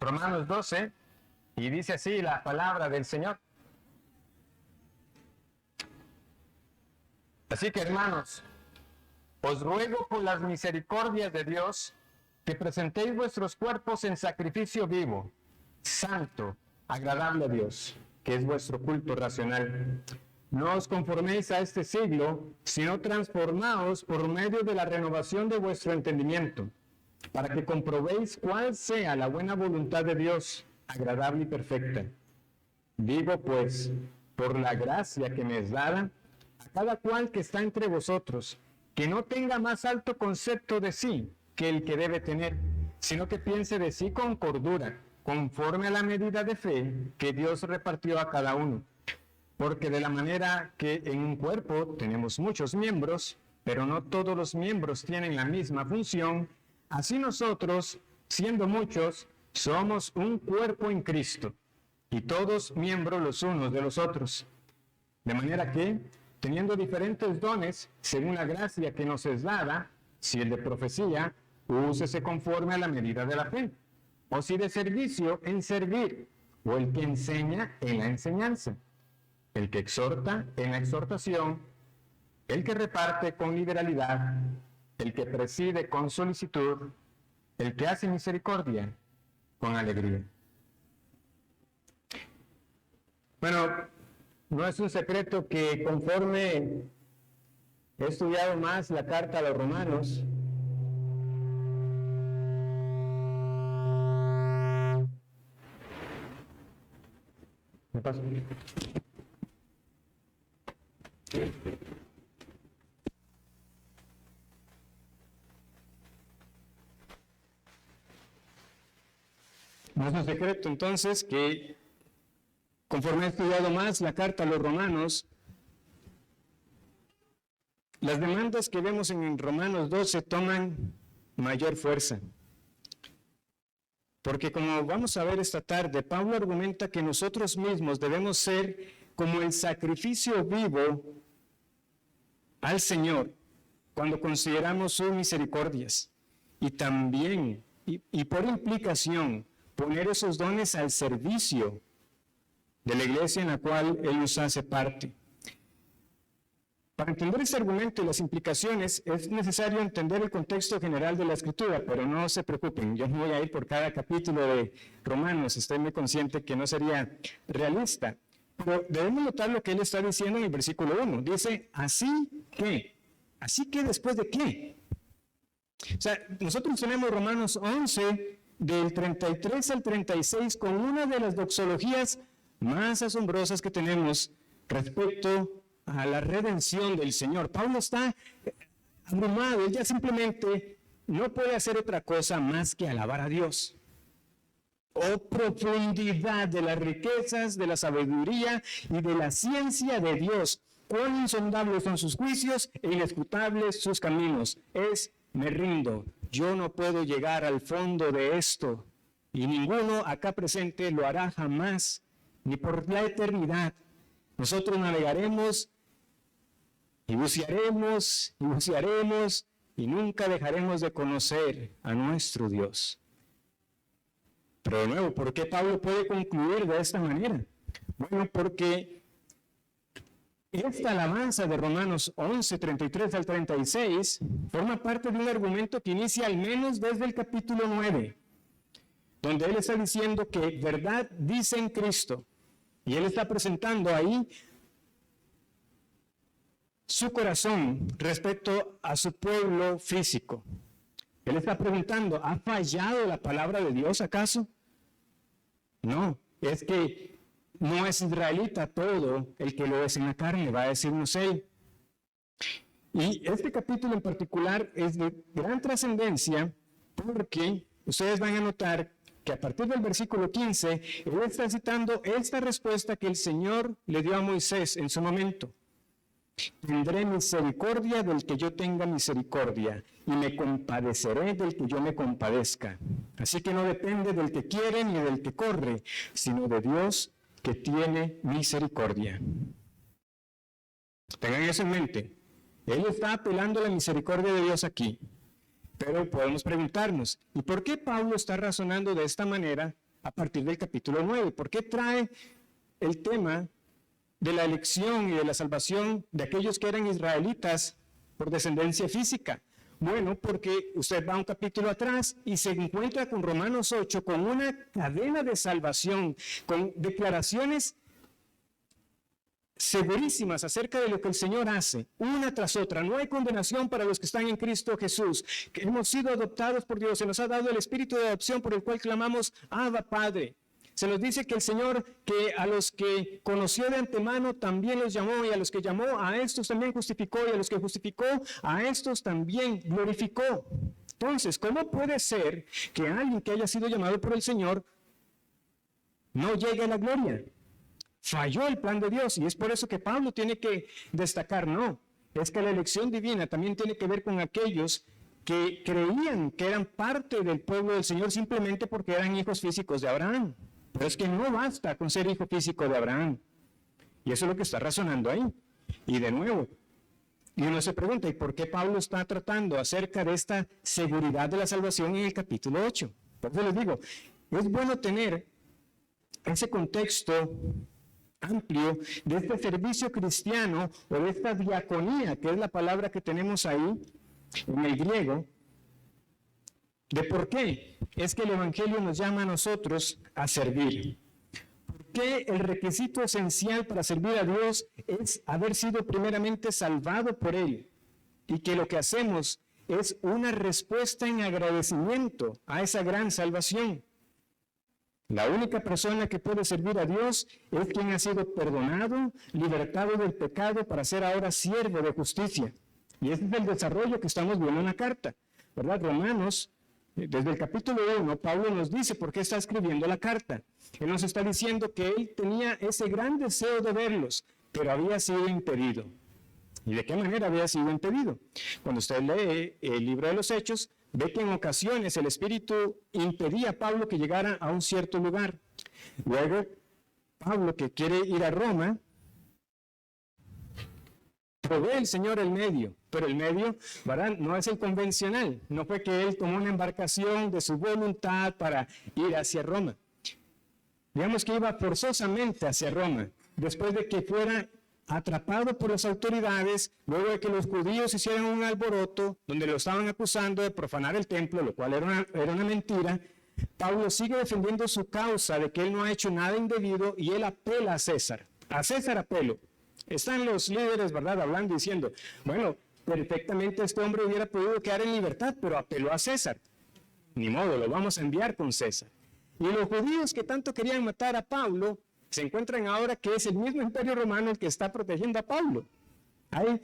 Romanos 12, y dice así la palabra del Señor. Así que, hermanos, os ruego por las misericordias de Dios que presentéis vuestros cuerpos en sacrificio vivo, santo, agradable a Dios, que es vuestro culto racional. No os conforméis a este siglo, sino transformaos por medio de la renovación de vuestro entendimiento, para que comprobéis cuál sea la buena voluntad de Dios, agradable y perfecta. Digo pues, por la gracia que me es dada, a cada cual que está entre vosotros, que no tenga más alto concepto de sí que el que debe tener, sino que piense de sí con cordura, conforme a la medida de fe que Dios repartió a cada uno. Porque de la manera que en un cuerpo tenemos muchos miembros, pero no todos los miembros tienen la misma función, así nosotros, siendo muchos, somos un cuerpo en Cristo, y todos miembros los unos de los otros. De manera que, teniendo diferentes dones, según la gracia que nos es dada, si el de profecía, úsese conforme a la medida de la fe, o si de servicio, en servir, o el que enseña, en la enseñanza, el que exhorta, en la exhortación, el que reparte con liberalidad, el que preside con solicitud, el que hace misericordia con alegría. Bueno, no es un secreto que conforme he estudiado más la carta a los romanos, ¿me paso? No es un secreto entonces que conforme he estudiado más la carta a los romanos, las demandas que vemos en Romanos 12 toman mayor fuerza. Porque como vamos a ver esta tarde, Pablo argumenta que nosotros mismos debemos ser como el sacrificio vivo al Señor cuando consideramos sus misericordias. Y también, y por implicación, poner esos dones al servicio de la iglesia en la cual Él nos hace parte. Para entender ese argumento y las implicaciones es necesario entender el contexto general de la Escritura, pero no se preocupen, yo no voy a ir por cada capítulo de Romanos, estoy muy consciente que no sería realista, pero debemos notar lo que Él está diciendo en el versículo 1, dice, ¿así que después de qué? O sea, nosotros tenemos Romanos 11, del 33 al 36, con una de las doxologías más asombrosas que tenemos respecto a la redención del Señor. Pablo está abrumado, él ya simplemente no puede hacer otra cosa más que alabar a Dios. Oh profundidad de las riquezas, de la sabiduría y de la ciencia de Dios. Cuán insondables son sus juicios e inescrutables sus caminos. Me rindo, yo no puedo llegar al fondo de esto, y ninguno acá presente lo hará jamás, ni por la eternidad. Nosotros navegaremos y bucearemos y nunca dejaremos de conocer a nuestro Dios. Pero de nuevo, ¿por qué Pablo puede concluir de esta manera? Bueno, porque esta alabanza de Romanos 11, 33 al 36 forma parte de un argumento que inicia al menos desde el capítulo 9, donde él está diciendo que verdad dice en Cristo, y él está presentando ahí su corazón respecto a su pueblo físico. Él está preguntando, ¿ha fallado la palabra de Dios acaso? No, es que no es israelita todo el que lo es en la carne, va a decirnos él. Y este capítulo en particular es de gran trascendencia porque ustedes van a notar que a partir del versículo 15, él está citando esta respuesta que el Señor le dio a Moisés en su momento. Tendré misericordia del que yo tenga misericordia, y me compadeceré del que yo me compadezca. Así que no depende del que quiere ni del que corre, sino de Dios que tiene misericordia. Tengan eso en mente. Él está apelando a la misericordia de Dios aquí. Pero podemos preguntarnos, ¿y por qué Pablo está razonando de esta manera a partir del capítulo 9. ¿Por qué trae el tema de la elección y de la salvación de aquellos que eran israelitas por descendencia física? Bueno, porque usted va un capítulo atrás y se encuentra con Romanos 8, con una cadena de salvación, con declaraciones segurísimas acerca de lo que el Señor hace, una tras otra. No hay condenación para los que están en Cristo Jesús, que hemos sido adoptados por Dios, se nos ha dado el espíritu de adopción por el cual clamamos, Abba, Padre. Se nos dice que el Señor, que a los que conoció de antemano también los llamó, y a los que llamó a estos también justificó, y a los que justificó a estos también glorificó. Entonces, ¿cómo puede ser que alguien que haya sido llamado por el Señor no llegue a la gloria? Falló el plan de Dios, y es por eso que Pablo tiene que destacar, no, es que la elección divina también tiene que ver con aquellos que creían que eran parte del pueblo del Señor simplemente porque eran hijos físicos de Abraham. Pero es que no basta con ser hijo físico de Abraham. Y eso es lo que está razonando ahí. Y de nuevo, y uno se pregunta, ¿y por qué Pablo está tratando acerca de esta seguridad de la salvación en el capítulo 8? Por eso les digo, es bueno tener ese contexto amplio de este servicio cristiano o de esta diaconía, que es la palabra que tenemos ahí en el griego, de por qué es que el Evangelio nos llama a nosotros a servir. ¿Por qué el requisito esencial para servir a Dios es haber sido primeramente salvado por Él? Y que lo que hacemos es una respuesta en agradecimiento a esa gran salvación. La única persona que puede servir a Dios es quien ha sido perdonado, libertado del pecado para ser ahora siervo de justicia. Y ese es el desarrollo que estamos viendo en la carta, ¿verdad? Romanos, desde el capítulo 1, Pablo nos dice por qué está escribiendo la carta. Él nos está diciendo que él tenía ese gran deseo de verlos, pero había sido impedido. ¿Y de qué manera había sido impedido? Cuando usted lee el libro de los Hechos, ve que en ocasiones el Espíritu impedía a Pablo que llegara a un cierto lugar. Luego, Pablo, que quiere ir a Roma, provee el Señor el medio, pero el medio, ¿verdad?, no es el convencional. No fue que él tomó una embarcación de su voluntad para ir hacia Roma. Digamos que iba forzosamente hacia Roma, después de que fuera atrapado por las autoridades, luego de que los judíos hicieran un alboroto donde lo estaban acusando de profanar el templo, lo cual era una mentira. Pablo sigue defendiendo su causa de que él no ha hecho nada indebido y él apela a César. A César apelo. Están los líderes, ¿verdad?, hablando, diciendo, bueno, perfectamente este hombre hubiera podido quedar en libertad, pero apeló a César. Ni modo, lo vamos a enviar con César. Y los judíos que tanto querían matar a Pablo, se encuentran ahora que es el mismo imperio romano el que está protegiendo a Pablo. Hay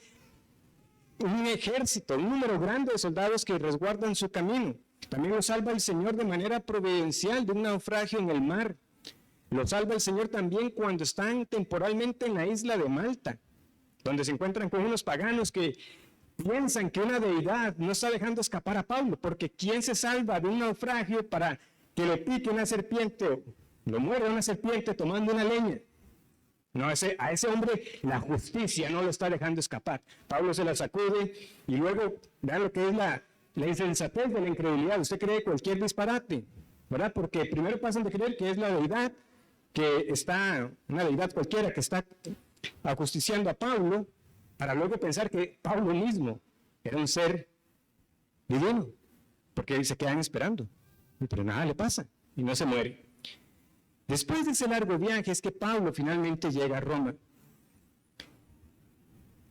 un ejército, un número grande de soldados que resguardan su camino. También lo salva el Señor de manera providencial de un naufragio en el mar. Lo salva el Señor también cuando están temporalmente en la isla de Malta, donde se encuentran con unos paganos que piensan que una deidad no está dejando escapar a Pablo, porque ¿quién se salva de un naufragio para que lo pique una serpiente o lo muerde una serpiente tomando una leña? No, a ese hombre la justicia no lo está dejando escapar. Pablo se la sacude y luego vean lo que es la insensatez de la incredulidad. Usted cree cualquier disparate, ¿verdad? Porque primero pasan de creer que es la deidad que está, una deidad cualquiera que está ajusticiando a Pablo, para luego pensar que Pablo mismo era un ser divino, porque se quedan esperando, pero nada le pasa y no se muere. Después de ese largo viaje es que Pablo finalmente llega a Roma.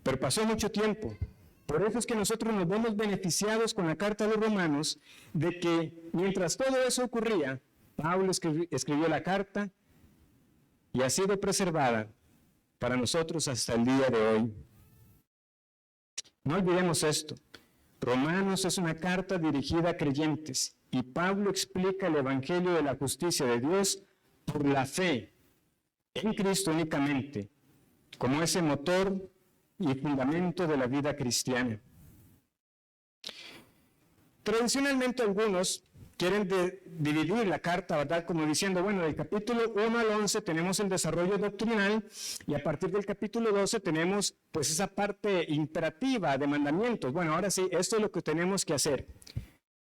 Pero pasó mucho tiempo. Por eso es que nosotros nos vemos beneficiados con la carta a los romanos de que mientras todo eso ocurría, Pablo escribió la carta y ha sido preservada para nosotros hasta el día de hoy. No olvidemos esto. Romanos es una carta dirigida a creyentes y Pablo explica el evangelio de la justicia de Dios por la fe en Cristo únicamente, como ese motor y fundamento de la vida cristiana. Tradicionalmente algunos quieren dividir la carta, ¿verdad?, como diciendo, bueno, del capítulo 1 al 11 tenemos el desarrollo doctrinal y a partir del capítulo 12 tenemos pues esa parte imperativa de mandamientos. Bueno, ahora sí, esto es lo que tenemos que hacer.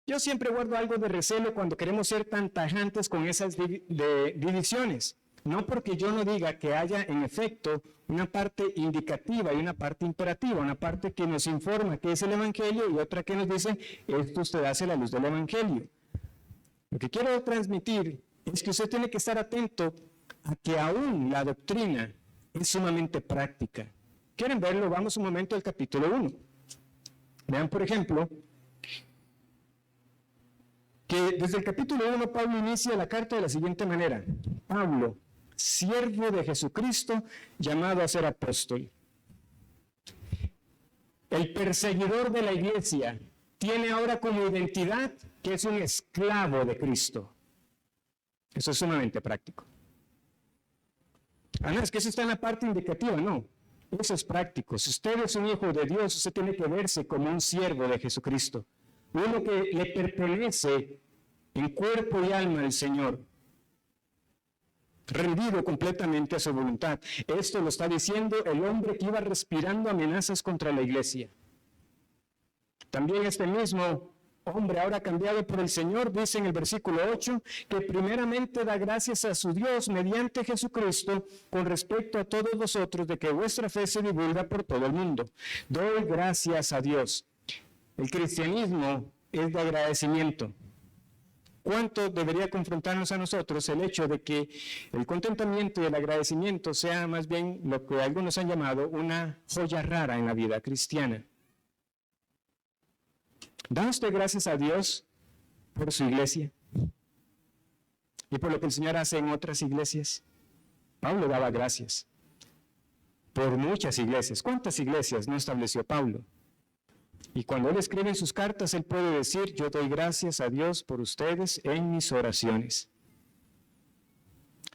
Yo siempre guardo algo de recelo cuando queremos ser tan tajantes con esas divisiones. No porque yo no diga que haya en efecto una parte indicativa y una parte imperativa, una parte que nos informa qué es el Evangelio y otra que nos dice, esto usted hace a la luz del Evangelio. Lo que quiero transmitir es que usted tiene que estar atento a que aún la doctrina es sumamente práctica. ¿Quieren verlo? Vamos un momento al capítulo 1. Vean, por ejemplo, que desde el capítulo 1 Pablo inicia la carta de la siguiente manera. Pablo, siervo de Jesucristo, llamado a ser apóstol. El perseguidor de la iglesia tiene ahora como identidad que es un esclavo de Cristo. Eso es sumamente práctico. No, es que eso está en la parte indicativa, no. Eso es práctico. Si usted es un hijo de Dios, usted tiene que verse como un siervo de Jesucristo. Uno que le pertenece en cuerpo y alma al Señor. Rendido completamente a su voluntad. Esto lo está diciendo el hombre que iba respirando amenazas contra la iglesia. También este mismo hombre, ahora cambiado por el Señor, dice en el versículo 8, que primeramente da gracias a su Dios mediante Jesucristo con respecto a todos vosotros de que vuestra fe se divulga por todo el mundo. Doy gracias a Dios. El cristianismo es de agradecimiento. ¿Cuánto debería confrontarnos a nosotros el hecho de que el contentamiento y el agradecimiento sea más bien lo que algunos han llamado una joya rara en la vida cristiana? ¿Da usted gracias a Dios por su iglesia y por lo que el Señor hace en otras iglesias? Pablo daba gracias por muchas iglesias. ¿Cuántas iglesias no estableció Pablo? Y cuando él escribe en sus cartas, él puede decir, yo doy gracias a Dios por ustedes en mis oraciones.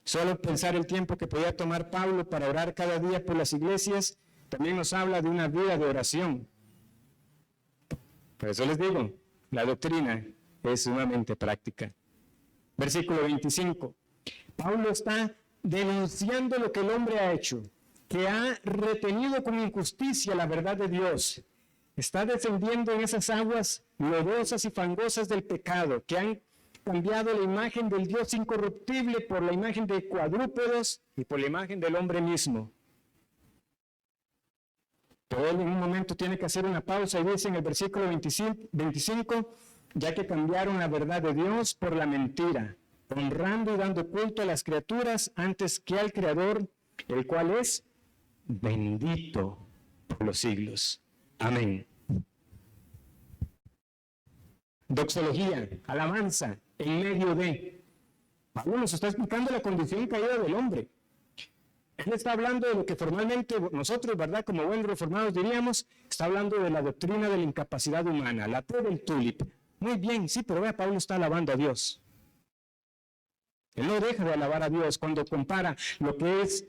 Solo pensar el tiempo que podía tomar Pablo para orar cada día por las iglesias, también nos habla de una vida de oración. Por eso les digo, la doctrina es sumamente práctica. Versículo 25. Pablo está denunciando lo que el hombre ha hecho, que ha retenido con injusticia la verdad de Dios. Está defendiendo en esas aguas lodosas y fangosas del pecado, que han cambiado la imagen del Dios incorruptible por la imagen de cuadrúpedos y por la imagen del hombre mismo. Pero él en un momento tiene que hacer una pausa y dice en el versículo 25, ya que cambiaron la verdad de Dios por la mentira, honrando y dando culto a las criaturas antes que al Creador, el cual es bendito por los siglos. Amén. Doxología, alabanza, en medio de. Pablo nos está explicando la condición caída del hombre. Él está hablando de lo que formalmente nosotros, ¿verdad? Como buenos reformados diríamos, está hablando de la doctrina de la incapacidad humana, la T del tulip. Muy bien, sí, pero vea, Pablo está alabando a Dios. Él no deja de alabar a Dios cuando compara lo que es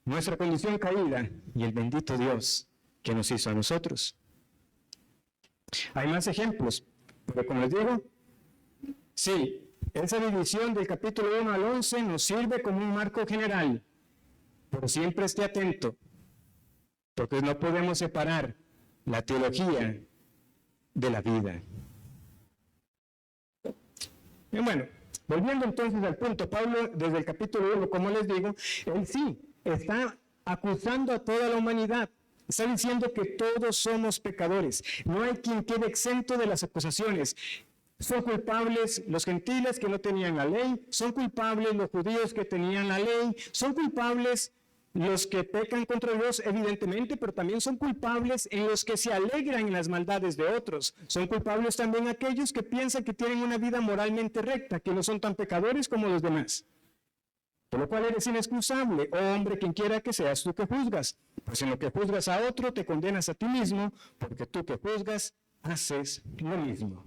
nuestra condición caída y el bendito Dios que nos hizo a nosotros. Hay más ejemplos, pero como les digo, sí, esa división del capítulo 1 al 11 nos sirve como un marco general, pero siempre esté atento, porque no podemos separar la teología de la vida. Y bueno, volviendo entonces al punto, Pablo desde el capítulo 1, como les digo, él sí está acusando a toda la humanidad. Está diciendo que todos somos pecadores. No hay quien quede exento de las acusaciones. Son culpables los gentiles que no tenían la ley, son culpables los judíos que tenían la ley, son culpables los que pecan contra Dios, evidentemente, pero también son culpables en los que se alegran en las maldades de otros. Son culpables también aquellos que piensan que tienen una vida moralmente recta, que no son tan pecadores como los demás. Por lo cual eres inexcusable, oh hombre, quien quiera que seas tú que juzgas. Pues en lo que juzgas a otro, te condenas a ti mismo, porque tú que juzgas, haces lo mismo.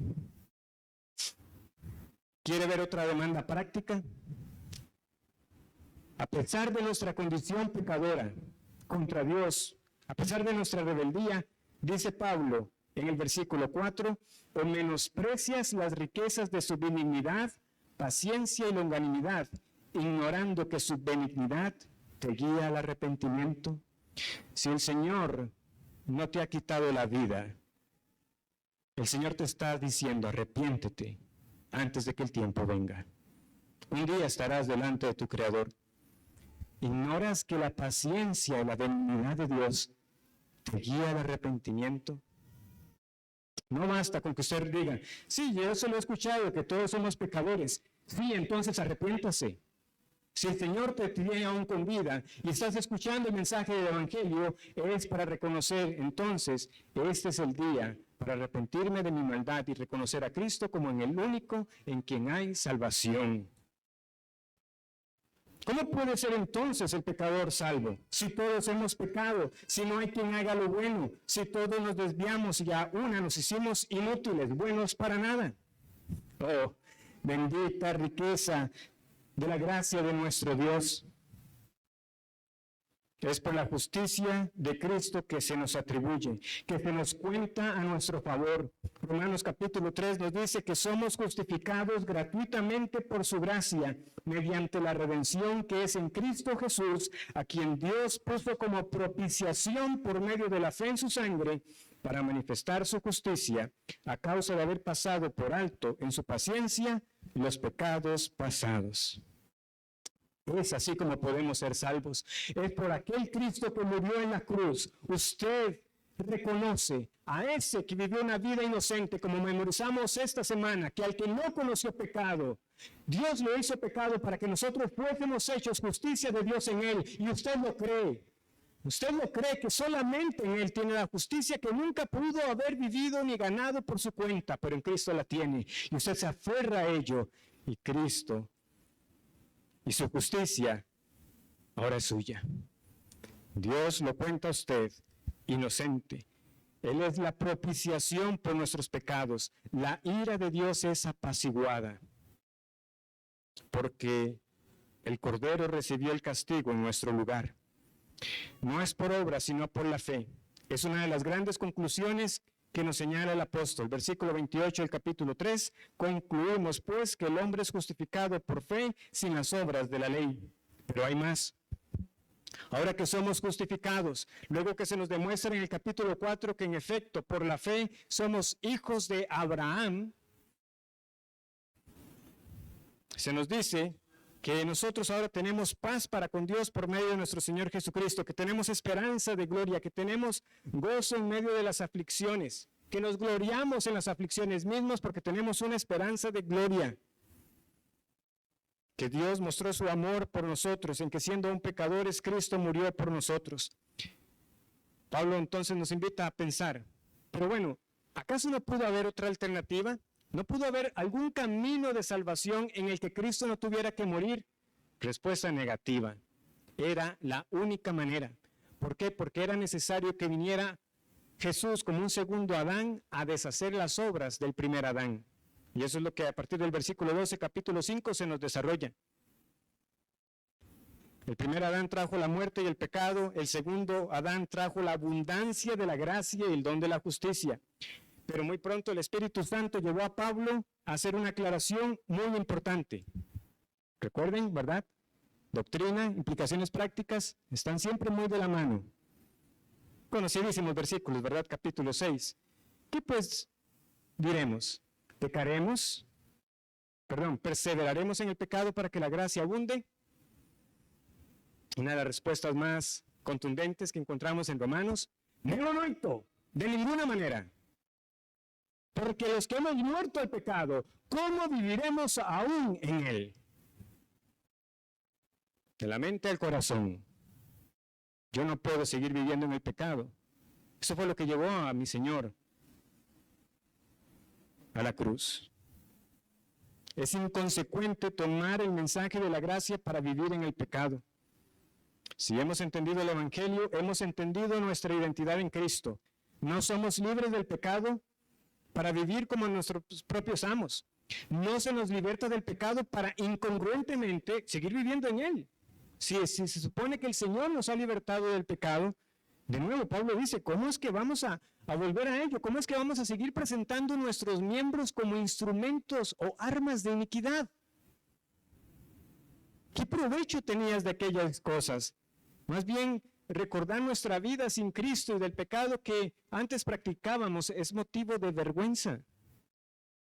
¿Quiere ver otra demanda práctica? A pesar de nuestra condición pecadora contra Dios, a pesar de nuestra rebeldía, dice Pablo en el versículo 4, o menosprecias las riquezas de su benignidad, paciencia y longanimidad, ignorando que su benignidad te guía al arrepentimiento. Si el Señor no te ha quitado la vida, El Señor te está diciendo, arrepiéntete antes de que el tiempo venga. Un día estarás delante de tu Creador. ¿Ignoras que la paciencia y la benignidad de Dios te guía al arrepentimiento? No basta con que usted diga, sí, yo se lo he escuchado, que todos somos pecadores. Sí, entonces arrepiéntase. Si el Señor te tiene aún con vida y estás escuchando el mensaje del Evangelio, es para reconocer, entonces, este es el día para arrepentirme de mi maldad y reconocer a Cristo como en el único en quien hay salvación. ¿Cómo puede ser entonces el pecador salvo? Si todos hemos pecado, si no hay quien haga lo bueno, si todos nos desviamos y a una nos hicimos inútiles, buenos para nada. Oh, bendita riqueza de la gracia de nuestro Dios. Es por la justicia de Cristo que se nos atribuye, que se nos cuenta a nuestro favor. Romanos capítulo 3 nos dice que somos justificados gratuitamente por su gracia, mediante la redención que es en Cristo Jesús, a quien Dios puso como propiciación por medio de la fe en su sangre, para manifestar su justicia, a causa de haber pasado por alto en su paciencia los pecados pasados. Es así como podemos ser salvos. Es por aquel Cristo que murió en la cruz. Usted reconoce a ese que vivió una vida inocente, como memorizamos esta semana, que al que no conoció pecado, Dios lo hizo pecado para que nosotros fuésemos hechos justicia de Dios en él. Y usted lo cree. Usted lo cree que solamente en él tiene la justicia que nunca pudo haber vivido ni ganado por su cuenta, pero en Cristo la tiene. Y usted se aferra a ello. Y Cristo y su justicia ahora es suya. Dios lo cuenta a usted inocente. Él es la propiciación por nuestros pecados. La ira de Dios es apaciguada, porque el Cordero recibió el castigo en nuestro lugar. No es por obra, sino por la fe. Es una de las grandes conclusiones que nos señala el apóstol. Versículo 28 del capítulo 3, concluimos pues que el hombre es justificado por fe sin las obras de la ley. Pero hay más. Ahora que somos justificados, luego que se nos demuestra en el capítulo 4 que en efecto por la fe somos hijos de Abraham, se nos dice que nosotros ahora tenemos paz para con Dios por medio de nuestro Señor Jesucristo, que tenemos esperanza de gloria, que tenemos gozo en medio de las aflicciones, que nos gloriamos en las aflicciones mismas porque tenemos una esperanza de gloria, que Dios mostró su amor por nosotros, en que siendo aún pecadores, Cristo murió por nosotros. Pablo entonces nos invita a pensar, pero bueno, ¿acaso no pudo haber otra alternativa? ¿No pudo haber algún camino de salvación en el que Cristo no tuviera que morir? Respuesta negativa. Era la única manera. ¿Por qué? Porque era necesario que viniera Jesús como un segundo Adán a deshacer las obras del primer Adán. Y eso es lo que a partir del versículo 12, capítulo 5, se nos desarrolla. El primer Adán trajo la muerte y el pecado. El segundo Adán trajo la abundancia de la gracia y el don de la justicia. Pero muy pronto el Espíritu Santo llevó a Pablo a hacer una aclaración muy importante. Recuerden, ¿verdad? Doctrina, implicaciones prácticas, están siempre muy de la mano. Conocidísimos versículos, ¿verdad? Capítulo 6. ¿Qué pues diremos? ¿Perseveraremos en el pecado para que la gracia abunde? Una de las respuestas más contundentes que encontramos en Romanos, no, de ninguna manera. Porque los que hemos muerto al pecado, ¿cómo viviremos aún en él? De la mente al corazón. Yo no puedo seguir viviendo en el pecado. Eso fue lo que llevó a mi Señor a la cruz. Es inconsecuente tomar el mensaje de la gracia para vivir en el pecado. Si hemos entendido el Evangelio, hemos entendido nuestra identidad en Cristo. No somos libres del pecado para vivir como nuestros propios amos. No se nos liberta del pecado para incongruentemente seguir viviendo en él. Si se supone que el Señor nos ha libertado del pecado, de nuevo Pablo dice, ¿cómo es que vamos a volver a ello? ¿Cómo es que vamos a seguir presentando nuestros miembros como instrumentos o armas de iniquidad? ¿Qué provecho tenías de aquellas cosas? Más bien, recordar nuestra vida sin Cristo y del pecado que antes practicábamos es motivo de vergüenza.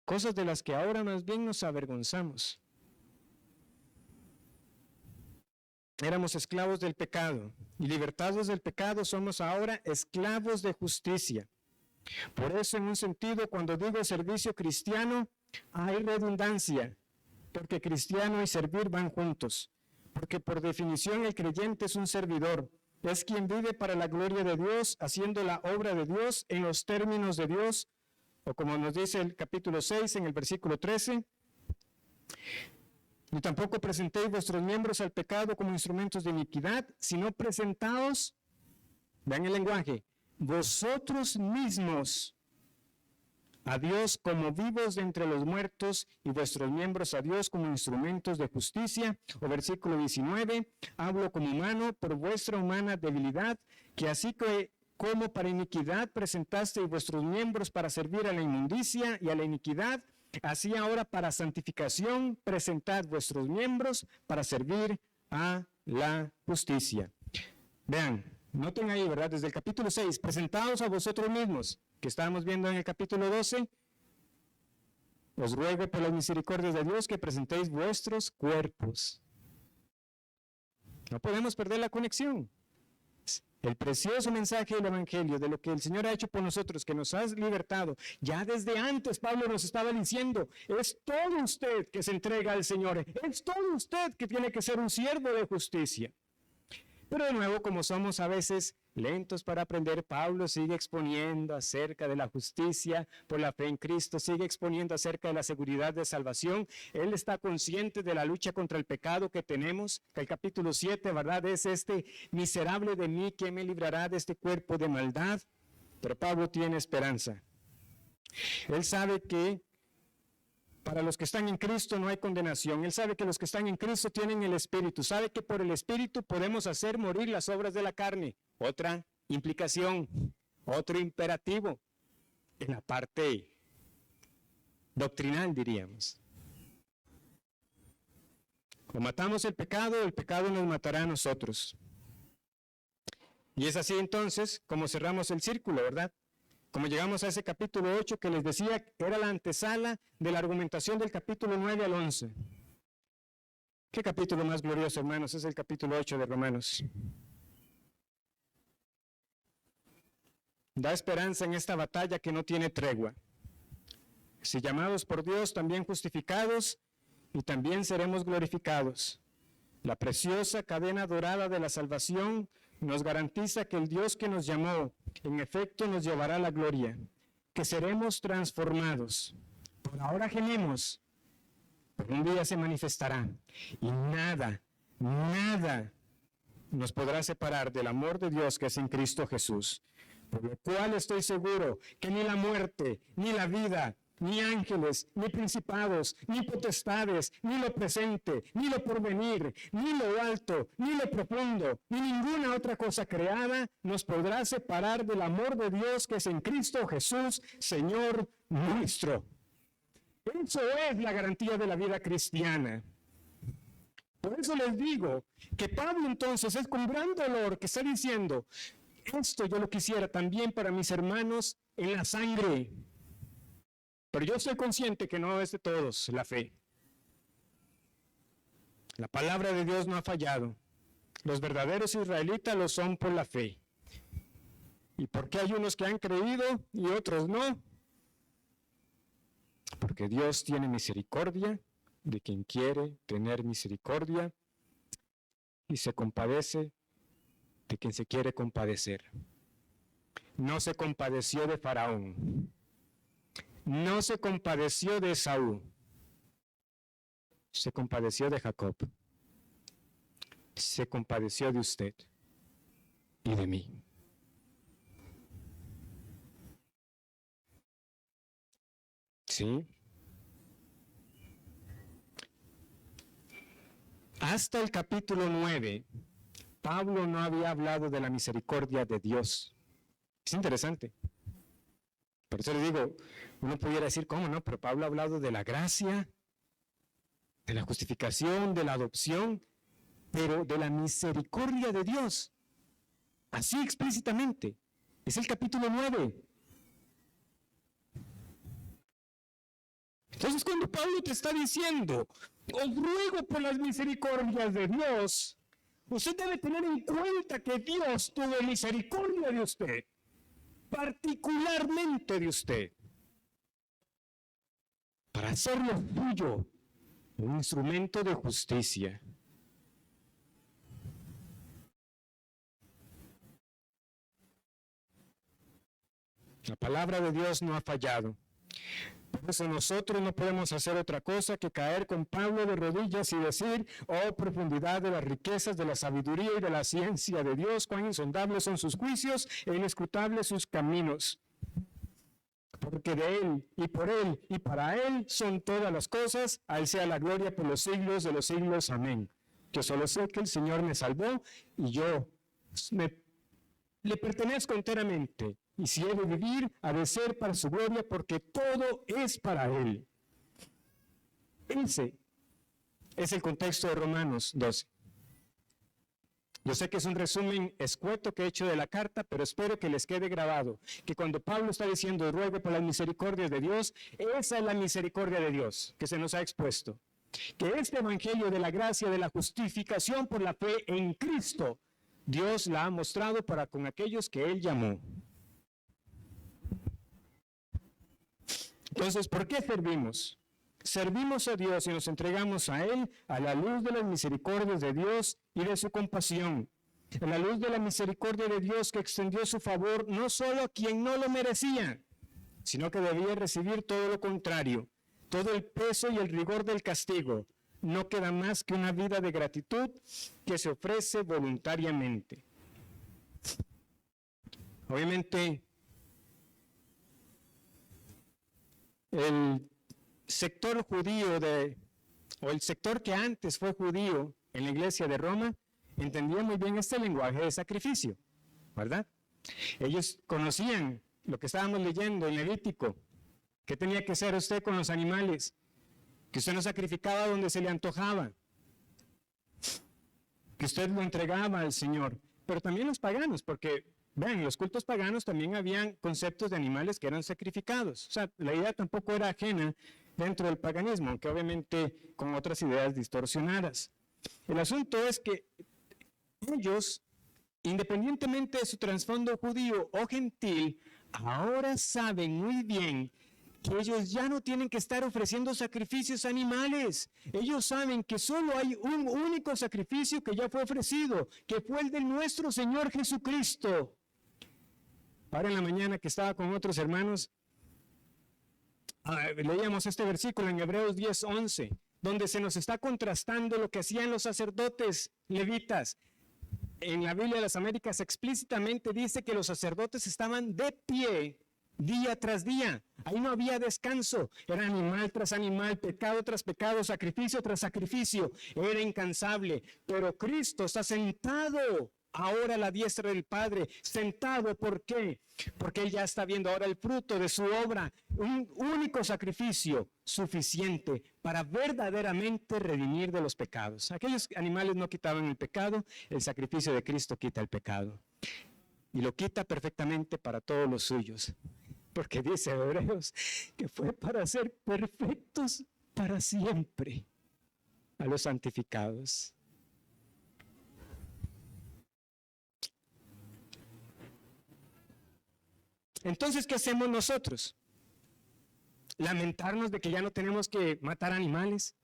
Cosas de las que ahora más bien nos avergonzamos. Éramos esclavos del pecado y libertados del pecado somos ahora esclavos de justicia. Por eso, en un sentido, cuando digo servicio cristiano, hay redundancia, porque cristiano y servir van juntos. Porque por definición el creyente es un servidor, es quien vive para la gloria de Dios, haciendo la obra de Dios en los términos de Dios, o como nos dice el capítulo 6 en el versículo 13, ni tampoco presentéis vuestros miembros al pecado como instrumentos de iniquidad, sino presentaos, vean el lenguaje, vosotros mismos a Dios como vivos de entre los muertos y vuestros miembros a Dios como instrumentos de justicia. O versículo 19, hablo como humano por vuestra humana debilidad, que así que como para iniquidad presentasteis vuestros miembros para servir a la inmundicia y a la iniquidad, así ahora para santificación presentad vuestros miembros para servir a la justicia. Vean, noten ahí, ¿verdad? Desde el capítulo 6, presentados a vosotros mismos, que estábamos viendo en el capítulo 12, os ruego por las misericordias de Dios que presentéis vuestros cuerpos. No podemos perder la conexión. El precioso mensaje del Evangelio, de lo que el Señor ha hecho por nosotros, que nos ha libertado, ya desde antes Pablo nos estaba diciendo, es todo usted que se entrega al Señor, es todo usted que tiene que ser un siervo de justicia. Pero de nuevo, como somos a veces lentos para aprender, Pablo sigue exponiendo acerca de la justicia por la fe en Cristo, sigue exponiendo acerca de la seguridad de salvación. Él está consciente de la lucha contra el pecado que tenemos, que el capítulo 7, ¿verdad? Es este miserable de mí, ¿quién me librará de este cuerpo de maldad? Pero Pablo tiene esperanza. Él sabe que para los que están en Cristo no hay condenación. Él sabe que los que están en Cristo tienen el Espíritu. Sabe que por el Espíritu podemos hacer morir las obras de la carne. Otra implicación, otro imperativo en la parte doctrinal, diríamos. O matamos el pecado nos matará a nosotros. Y es así entonces como cerramos el círculo, ¿verdad? Como llegamos a ese capítulo 8 que les decía era la antesala de la argumentación del capítulo 9 al 11. ¿Qué capítulo más glorioso, hermanos? Es el capítulo 8 de Romanos. Da esperanza en esta batalla que no tiene tregua. Si llamados por Dios, también justificados, y también seremos glorificados. La preciosa cadena dorada de la salvación nos garantiza que el Dios que nos llamó, en efecto, nos llevará a la gloria, que seremos transformados. Por ahora gemimos, pero un día se manifestará, y nada nos podrá separar del amor de Dios que es en Cristo Jesús. Por lo cual estoy seguro que ni la muerte, ni la vida, ni ángeles, ni principados, ni potestades, ni lo presente, ni lo porvenir, ni lo alto, ni lo profundo, ni ninguna otra cosa creada nos podrá separar del amor de Dios que es en Cristo Jesús, Señor nuestro. Eso es la garantía de la vida cristiana. Por eso les digo que Pablo entonces es con gran dolor que está diciendo, esto yo lo quisiera también para mis hermanos en la sangre. Pero yo soy consciente que no es de todos la fe. La palabra de Dios no ha fallado. Los verdaderos israelitas lo son por la fe. ¿Y por qué hay unos que han creído y otros no? Porque Dios tiene misericordia de quien quiere tener misericordia y se compadece de quien se quiere compadecer. No se compadeció de Faraón. No se compadeció de Esaú. Se compadeció de Jacob. Se compadeció de usted y de mí. ¿Sí? Hasta el capítulo 9, Pablo no había hablado de la misericordia de Dios. Es interesante. Por eso le digo, uno pudiera decir, ¿cómo no? Pero Pablo ha hablado de la gracia, de la justificación, de la adopción, pero de la misericordia de Dios. así explícitamente. Es el capítulo 9. Entonces, cuando Pablo te está diciendo, os ruego por las misericordias de Dios, usted debe tener en cuenta que Dios tuvo misericordia de usted, particularmente de usted, para hacerlo suyo, un instrumento de justicia. La palabra de Dios no ha fallado. Por eso nosotros no podemos hacer otra cosa que caer con Pablo de rodillas y decir, oh profundidad de las riquezas, de la sabiduría y de la ciencia de Dios, cuán insondables son sus juicios e inescrutables sus caminos. Porque de Él, y por Él, y para Él son todas las cosas, a Él sea la gloria por los siglos de los siglos. Amén. Yo solo sé que el Señor me salvó y yo le pertenezco enteramente. Y si he de vivir, ha de ser para su gloria, porque todo es para Él. Ese es el contexto de Romanos 12. Yo sé que es un resumen escueto que he hecho de la carta, pero espero que les quede grabado, que cuando Pablo está diciendo ruego por las misericordias de Dios, esa es la misericordia de Dios que se nos ha expuesto. Que este evangelio de la gracia, de la justificación por la fe en Cristo, Dios la ha mostrado para con aquellos que Él llamó. Entonces, ¿por qué servimos? Servimos a Dios y nos entregamos a Él a la luz de las misericordias de Dios y de su compasión. A la luz de la misericordia de Dios que extendió su favor no solo a quien no lo merecía, sino que debía recibir todo lo contrario, todo el peso y el rigor del castigo. No queda más que una vida de gratitud que se ofrece voluntariamente. Obviamente, el sector judío o el sector que antes fue judío en la iglesia de Roma, entendía muy bien este lenguaje de sacrificio, ¿verdad? Ellos conocían lo que estábamos leyendo en Levítico. ¿Qué tenía que hacer usted con los animales? Que usted no sacrificaba donde se le antojaba, que usted lo entregaba al Señor. Pero también los paganos, porque vean, en los cultos paganos también habían conceptos de animales que eran sacrificados. O sea, la idea tampoco era ajena dentro del paganismo, aunque obviamente con otras ideas distorsionadas. El asunto es que ellos, independientemente de su trasfondo judío o gentil, ahora saben muy bien que ellos ya no tienen que estar ofreciendo sacrificios animales. Ellos saben que solo hay un único sacrificio que ya fue ofrecido, que fue el de nuestro Señor Jesucristo. Ahora en la mañana que estaba con otros hermanos, leíamos este versículo en Hebreos 10:11, donde se nos está contrastando lo que hacían los sacerdotes levitas. En la Biblia de las Américas explícitamente dice que los sacerdotes estaban de pie día tras día. Ahí no había descanso. Era animal tras animal, pecado tras pecado, sacrificio tras sacrificio. Era incansable. Pero Cristo está sentado ahora a la diestra del Padre. Sentado, ¿por qué? Porque Él ya está viendo ahora el fruto de su obra. Un único sacrificio suficiente para verdaderamente redimir de los pecados. Aquellos animales no quitaban el pecado, el sacrificio de Cristo quita el pecado. Y lo quita perfectamente para todos los suyos. Porque dice Hebreos que fue para ser perfectos para siempre a los santificados. Entonces, ¿qué hacemos nosotros? ¿Lamentarnos de que ya no tenemos que matar animales?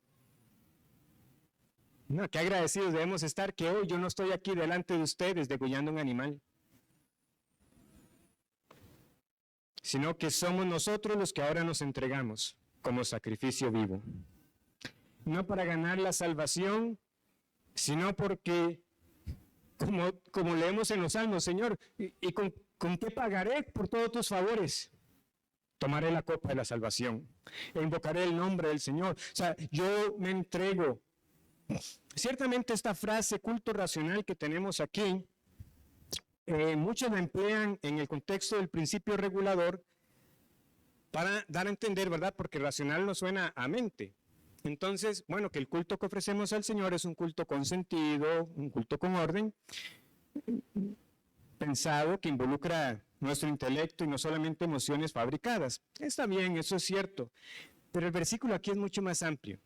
No, qué agradecidos debemos estar que hoy yo no estoy aquí delante de ustedes degollando un animal, sino que somos nosotros los que ahora nos entregamos como sacrificio vivo. No para ganar la salvación, sino porque, como leemos en los Salmos, Señor, ¿y con qué pagaré por todos tus favores? Tomaré la copa de la salvación e invocaré el nombre del Señor. O sea, yo me entrego. Ciertamente esta frase culto racional que tenemos aquí, muchos la emplean en el contexto del principio regulador para dar a entender, ¿verdad? Porque racional no suena a mente. Entonces, bueno, que el culto que ofrecemos al Señor es un culto con sentido, un culto con orden. pensado que involucra nuestro intelecto y no solamente emociones fabricadas. Está bien, eso es cierto, pero el versículo aquí es mucho más amplio,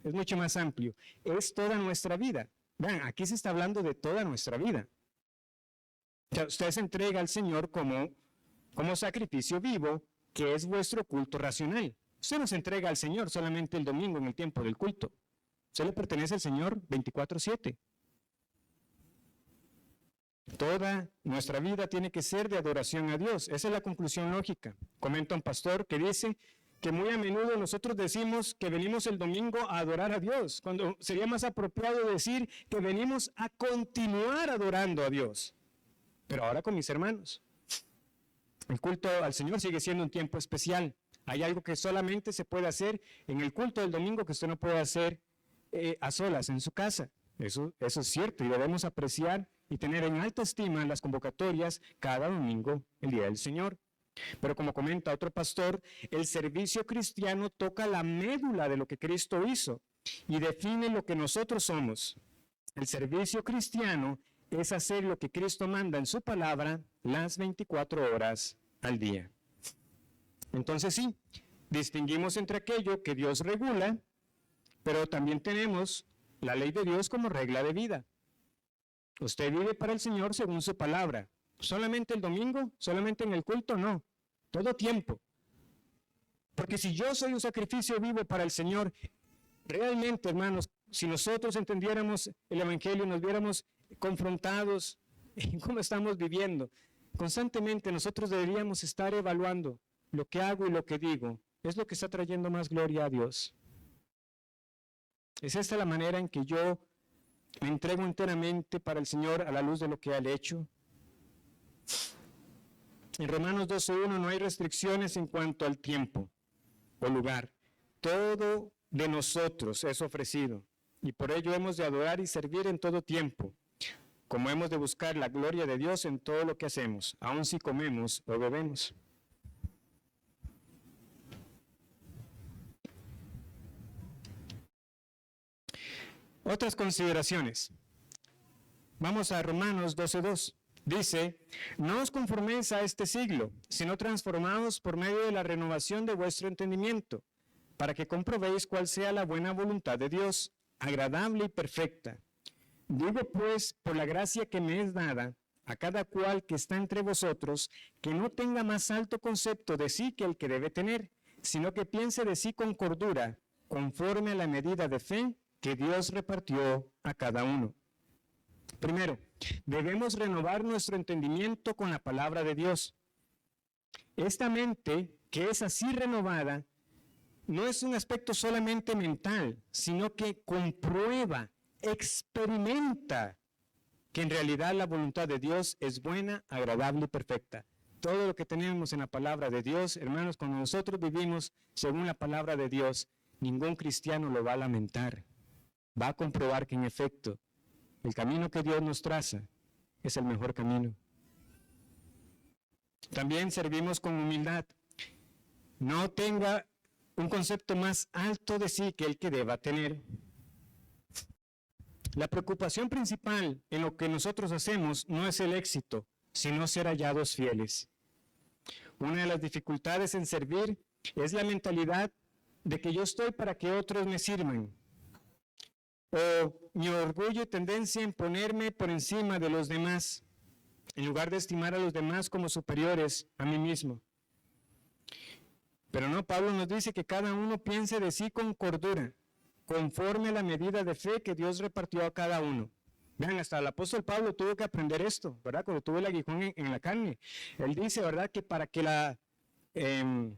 es mucho más amplio, es toda nuestra vida. Vean, aquí se está hablando de toda nuestra vida. O sea, usted se entrega al Señor como sacrificio vivo, que es vuestro culto racional. Usted no se entrega al Señor solamente el domingo en el tiempo del culto. Usted le pertenece al Señor 24/7. Toda nuestra vida tiene que ser de adoración a Dios. Esa es la conclusión lógica. Comenta un pastor que dice que muy a menudo nosotros decimos que venimos el domingo a adorar a Dios, cuando sería más apropiado decir que venimos a continuar adorando a Dios. Pero ahora con mis hermanos. El culto al Señor sigue siendo un tiempo especial. Hay algo que solamente se puede hacer en el culto del domingo que usted no puede hacer a solas en su casa. Eso es cierto y debemos apreciar y tener en alta estima las convocatorias cada domingo, el Día del Señor. Pero como comenta otro pastor, el servicio cristiano toca la médula de lo que Cristo hizo y define lo que nosotros somos. El servicio cristiano es hacer lo que Cristo manda en su palabra las 24 horas al día. Entonces sí, distinguimos entre aquello que Dios regula, pero también tenemos la ley de Dios como regla de vida. Usted vive para el Señor según su palabra. ¿Solamente el domingo? ¿Solamente en el culto? No. Todo tiempo. Porque si yo soy un sacrificio vivo para el Señor, realmente, hermanos, si nosotros entendiéramos el Evangelio, nos viéramos confrontados en cómo estamos viviendo, constantemente nosotros deberíamos estar evaluando lo que hago y lo que digo. ¿Es lo que está trayendo más gloria a Dios? ¿Es esta la manera en que yo me entrego enteramente para el Señor a la luz de lo que Él ha hecho? En Romanos 12:1 no hay restricciones en cuanto al tiempo o lugar. Todo de nosotros es ofrecido y por ello hemos de adorar y servir en todo tiempo, como hemos de buscar la gloria de Dios en todo lo que hacemos, aun si comemos o bebemos. Otras consideraciones. Vamos a Romanos 12:2. Dice, no os conforméis a este siglo, sino transformaos por medio de la renovación de vuestro entendimiento, para que comprobéis cuál sea la buena voluntad de Dios, agradable y perfecta. Digo pues, por la gracia que me es dada, a cada cual que está entre vosotros, que no tenga más alto concepto de sí que el que debe tener, sino que piense de sí con cordura, conforme a la medida de fe que Dios repartió a cada uno. Primero, debemos renovar nuestro entendimiento con la palabra de Dios. Esta mente, que es así renovada, no es un aspecto solamente mental, sino que comprueba, experimenta que en realidad la voluntad de Dios es buena, agradable y perfecta. Todo lo que tenemos en la palabra de Dios, hermanos, cuando nosotros vivimos según la palabra de Dios, ningún cristiano lo va a lamentar. Va a comprobar que en efecto, el camino que Dios nos traza es el mejor camino. También servimos con humildad. No tenga un concepto más alto de sí que el que deba tener. La preocupación principal en lo que nosotros hacemos no es el éxito, sino ser hallados fieles. Una de las dificultades en servir es la mentalidad de que yo estoy para que otros me sirvan. O mi orgullo y tendencia en ponerme por encima de los demás, en lugar de estimar a los demás como superiores a mí mismo. Pero no, Pablo nos dice que cada uno piense de sí con cordura, conforme a la medida de fe que Dios repartió a cada uno. Vean, hasta el apóstol Pablo tuvo que aprender esto, ¿verdad? Cuando tuvo el aguijón en la carne. Él dice, ¿verdad? Que para que no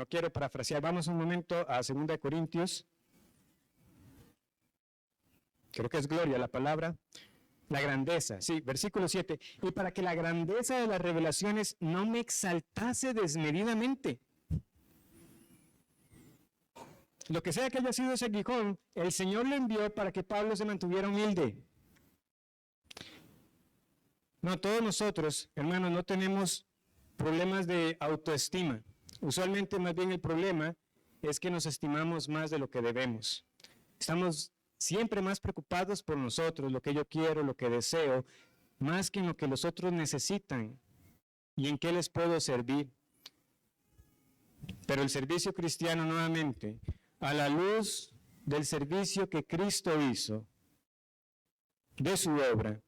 quiero parafrasear, vamos un momento a 2 Corintios. Creo que es gloria la palabra. La grandeza, sí, versículo 7. Y para que la grandeza de las revelaciones no me exaltase desmedidamente. Lo que sea que haya sido ese aguijón, el Señor lo envió para que Pablo se mantuviera humilde. No, todos nosotros, hermanos, no tenemos problemas de autoestima. Usualmente más bien el problema es que nos estimamos más de lo que debemos. Estamos siempre más preocupados por nosotros, lo que yo quiero, lo que deseo, más que en lo que los otros necesitan y en qué les puedo servir. Pero el servicio cristiano, nuevamente, a la luz del servicio que Cristo hizo, de su obra,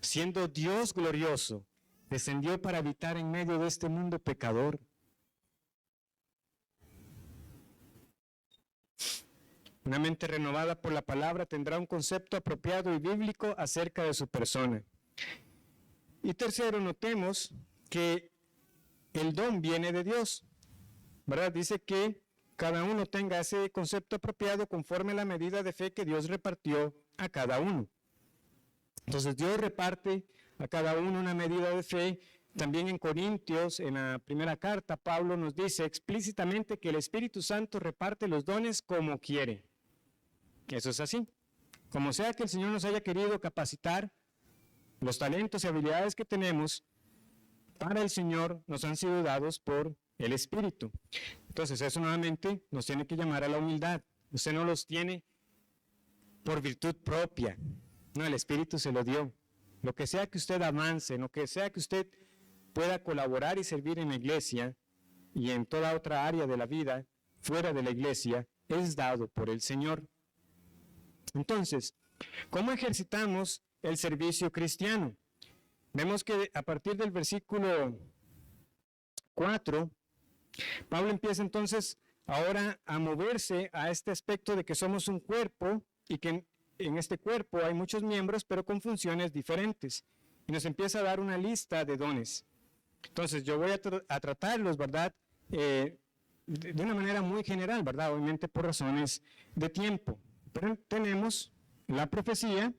siendo Dios glorioso, descendió para habitar en medio de este mundo pecador. Una mente renovada por la palabra tendrá un concepto apropiado y bíblico acerca de su persona. Y tercero, notemos que el don viene de Dios, ¿verdad? Dice que cada uno tenga ese concepto apropiado conforme a la medida de fe que Dios repartió a cada uno. Entonces Dios reparte a cada uno una medida de fe. También en Corintios, en la primera carta, Pablo nos dice explícitamente que el Espíritu Santo reparte los dones como quiere. Eso es así. Como sea que el Señor nos haya querido capacitar, los talentos y habilidades que tenemos para el Señor nos han sido dados por el Espíritu. Entonces eso nuevamente nos tiene que llamar a la humildad. Usted no los tiene por virtud propia. No, el Espíritu se lo dio. Lo que sea que usted avance, lo que sea que usted pueda colaborar y servir en la iglesia y en toda otra área de la vida fuera de la iglesia, es dado por el Señor. Entonces, ¿cómo ejercitamos el servicio cristiano? Vemos que a partir del versículo 4, Pablo empieza entonces ahora a moverse a este aspecto de que somos un cuerpo y que en este cuerpo hay muchos miembros, pero con funciones diferentes. Y nos empieza a dar una lista de dones. Entonces, yo voy a tratarlos, ¿verdad? De una manera muy general, ¿verdad? Obviamente por razones de tiempo. Pero tenemos la profecía,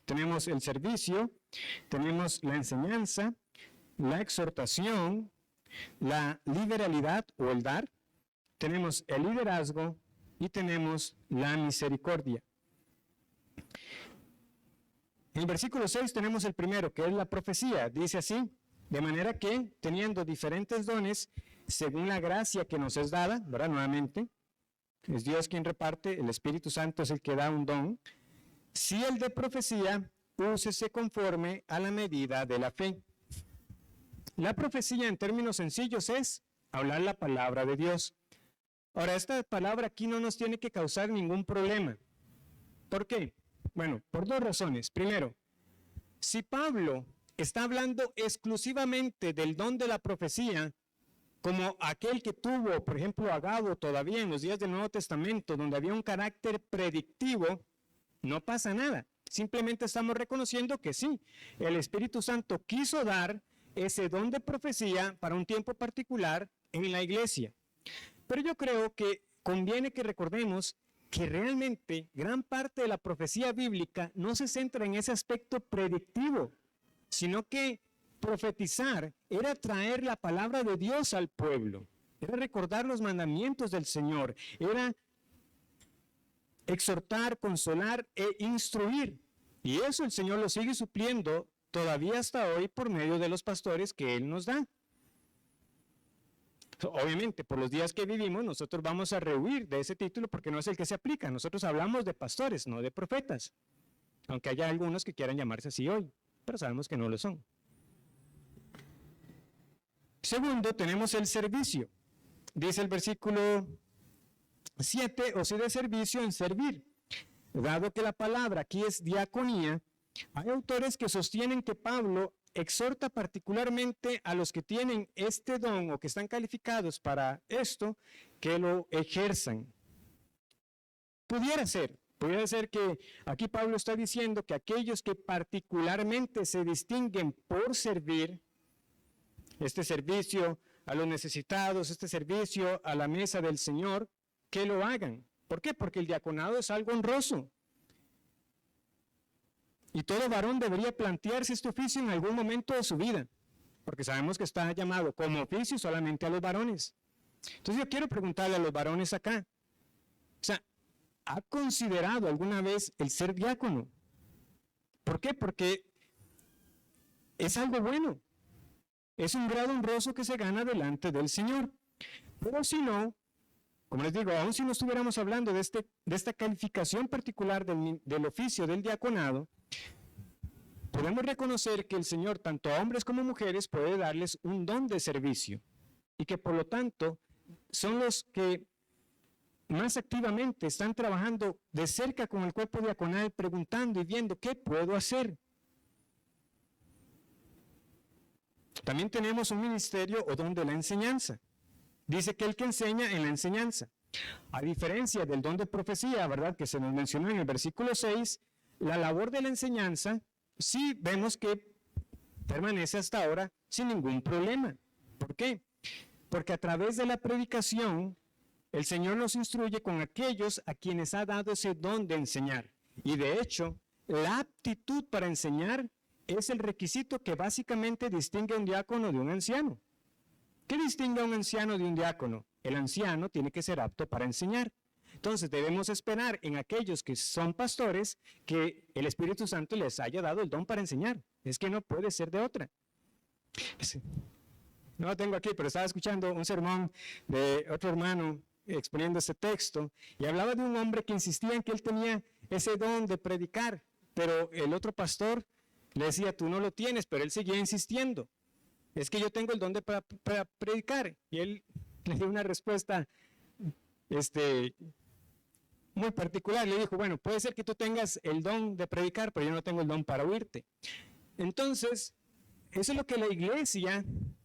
tenemos el servicio, tenemos la enseñanza, la exhortación, la liberalidad o el dar, tenemos el liderazgo y tenemos la misericordia. En el versículo 6 tenemos el primero, que es la profecía. Dice así: de manera que, teniendo diferentes dones, según la gracia que nos es dada, ¿verdad? Nuevamente, es Dios quien reparte, el Espíritu Santo es el que da un don. Si el de profecía, úsese conforme a la medida de la fe. La profecía, en términos sencillos, es hablar la palabra de Dios. Ahora, esta palabra aquí no nos tiene que causar ningún problema. ¿Por qué? Bueno, por dos razones. Primero, si Pablo está hablando exclusivamente del don de la profecía, como aquel que tuvo, por ejemplo, Agabo todavía en los días del Nuevo Testamento, donde había un carácter predictivo, no pasa nada. Simplemente estamos reconociendo que sí, el Espíritu Santo quiso dar ese don de profecía para un tiempo particular en la iglesia. Pero yo creo que conviene que recordemos que realmente gran parte de la profecía bíblica no se centra en ese aspecto predictivo, sino que profetizar era traer la palabra de Dios al pueblo, era recordar los mandamientos del Señor, era exhortar, consolar e instruir. Y eso el Señor lo sigue supliendo todavía hasta hoy por medio de los pastores que Él nos da. Obviamente, por los días que vivimos, nosotros vamos a rehuir de ese título porque no es el que se aplica. Nosotros hablamos de pastores, no de profetas. Aunque haya algunos que quieran llamarse así hoy, pero sabemos que no lo son. Segundo, tenemos el servicio. Dice el versículo 7, o si de servicio en servir. Dado que la palabra aquí es diaconía, hay autores que sostienen que Pablo exhorta particularmente a los que tienen este don o que están calificados para esto, que lo ejerzan. Pudiera ser que aquí Pablo está diciendo que aquellos que particularmente se distinguen por servir, este servicio a los necesitados, este servicio a la mesa del Señor, que lo hagan. ¿Por qué? Porque el diaconado es algo honroso. Y todo varón debería plantearse este oficio en algún momento de su vida, porque sabemos que está llamado como oficio solamente a los varones. Entonces yo quiero preguntarle a los varones acá, o sea, ¿ha considerado alguna vez el ser diácono? ¿Por qué? Porque es algo bueno. Es un grado honroso que se gana delante del Señor. Pero si no, como les digo, aun si no estuviéramos hablando de esta calificación particular del oficio del diaconado, podemos reconocer que el Señor, tanto a hombres como mujeres, puede darles un don de servicio y que por lo tanto son los que más activamente están trabajando de cerca con el cuerpo diaconal, preguntando y viendo qué puedo hacer. También tenemos un ministerio o don de la enseñanza. Dice que el que enseña en la enseñanza. A diferencia del don de profecía, ¿verdad?, que se nos mencionó en el versículo 6, la labor de la enseñanza sí vemos que permanece hasta ahora sin ningún problema. ¿Por qué? Porque a través de la predicación, el Señor nos instruye con aquellos a quienes ha dado ese don de enseñar. Y de hecho, la aptitud para enseñar es el requisito que básicamente distingue a un diácono de un anciano. ¿Qué distingue a un anciano de un diácono? El anciano tiene que ser apto para enseñar. Entonces debemos esperar en aquellos que son pastores que el Espíritu Santo les haya dado el don para enseñar. Es que no puede ser de otra. No lo tengo aquí, pero estaba escuchando un sermón de otro hermano exponiendo este texto y hablaba de un hombre que insistía en que él tenía ese don de predicar, pero el otro pastor le decía, tú no lo tienes, pero él seguía insistiendo. Es que yo tengo el don de para predicar. Y él le dio una respuesta muy particular. Le dijo, bueno, puede ser que tú tengas el don de predicar, pero yo no tengo el don para oírte. Entonces, eso es lo que la iglesia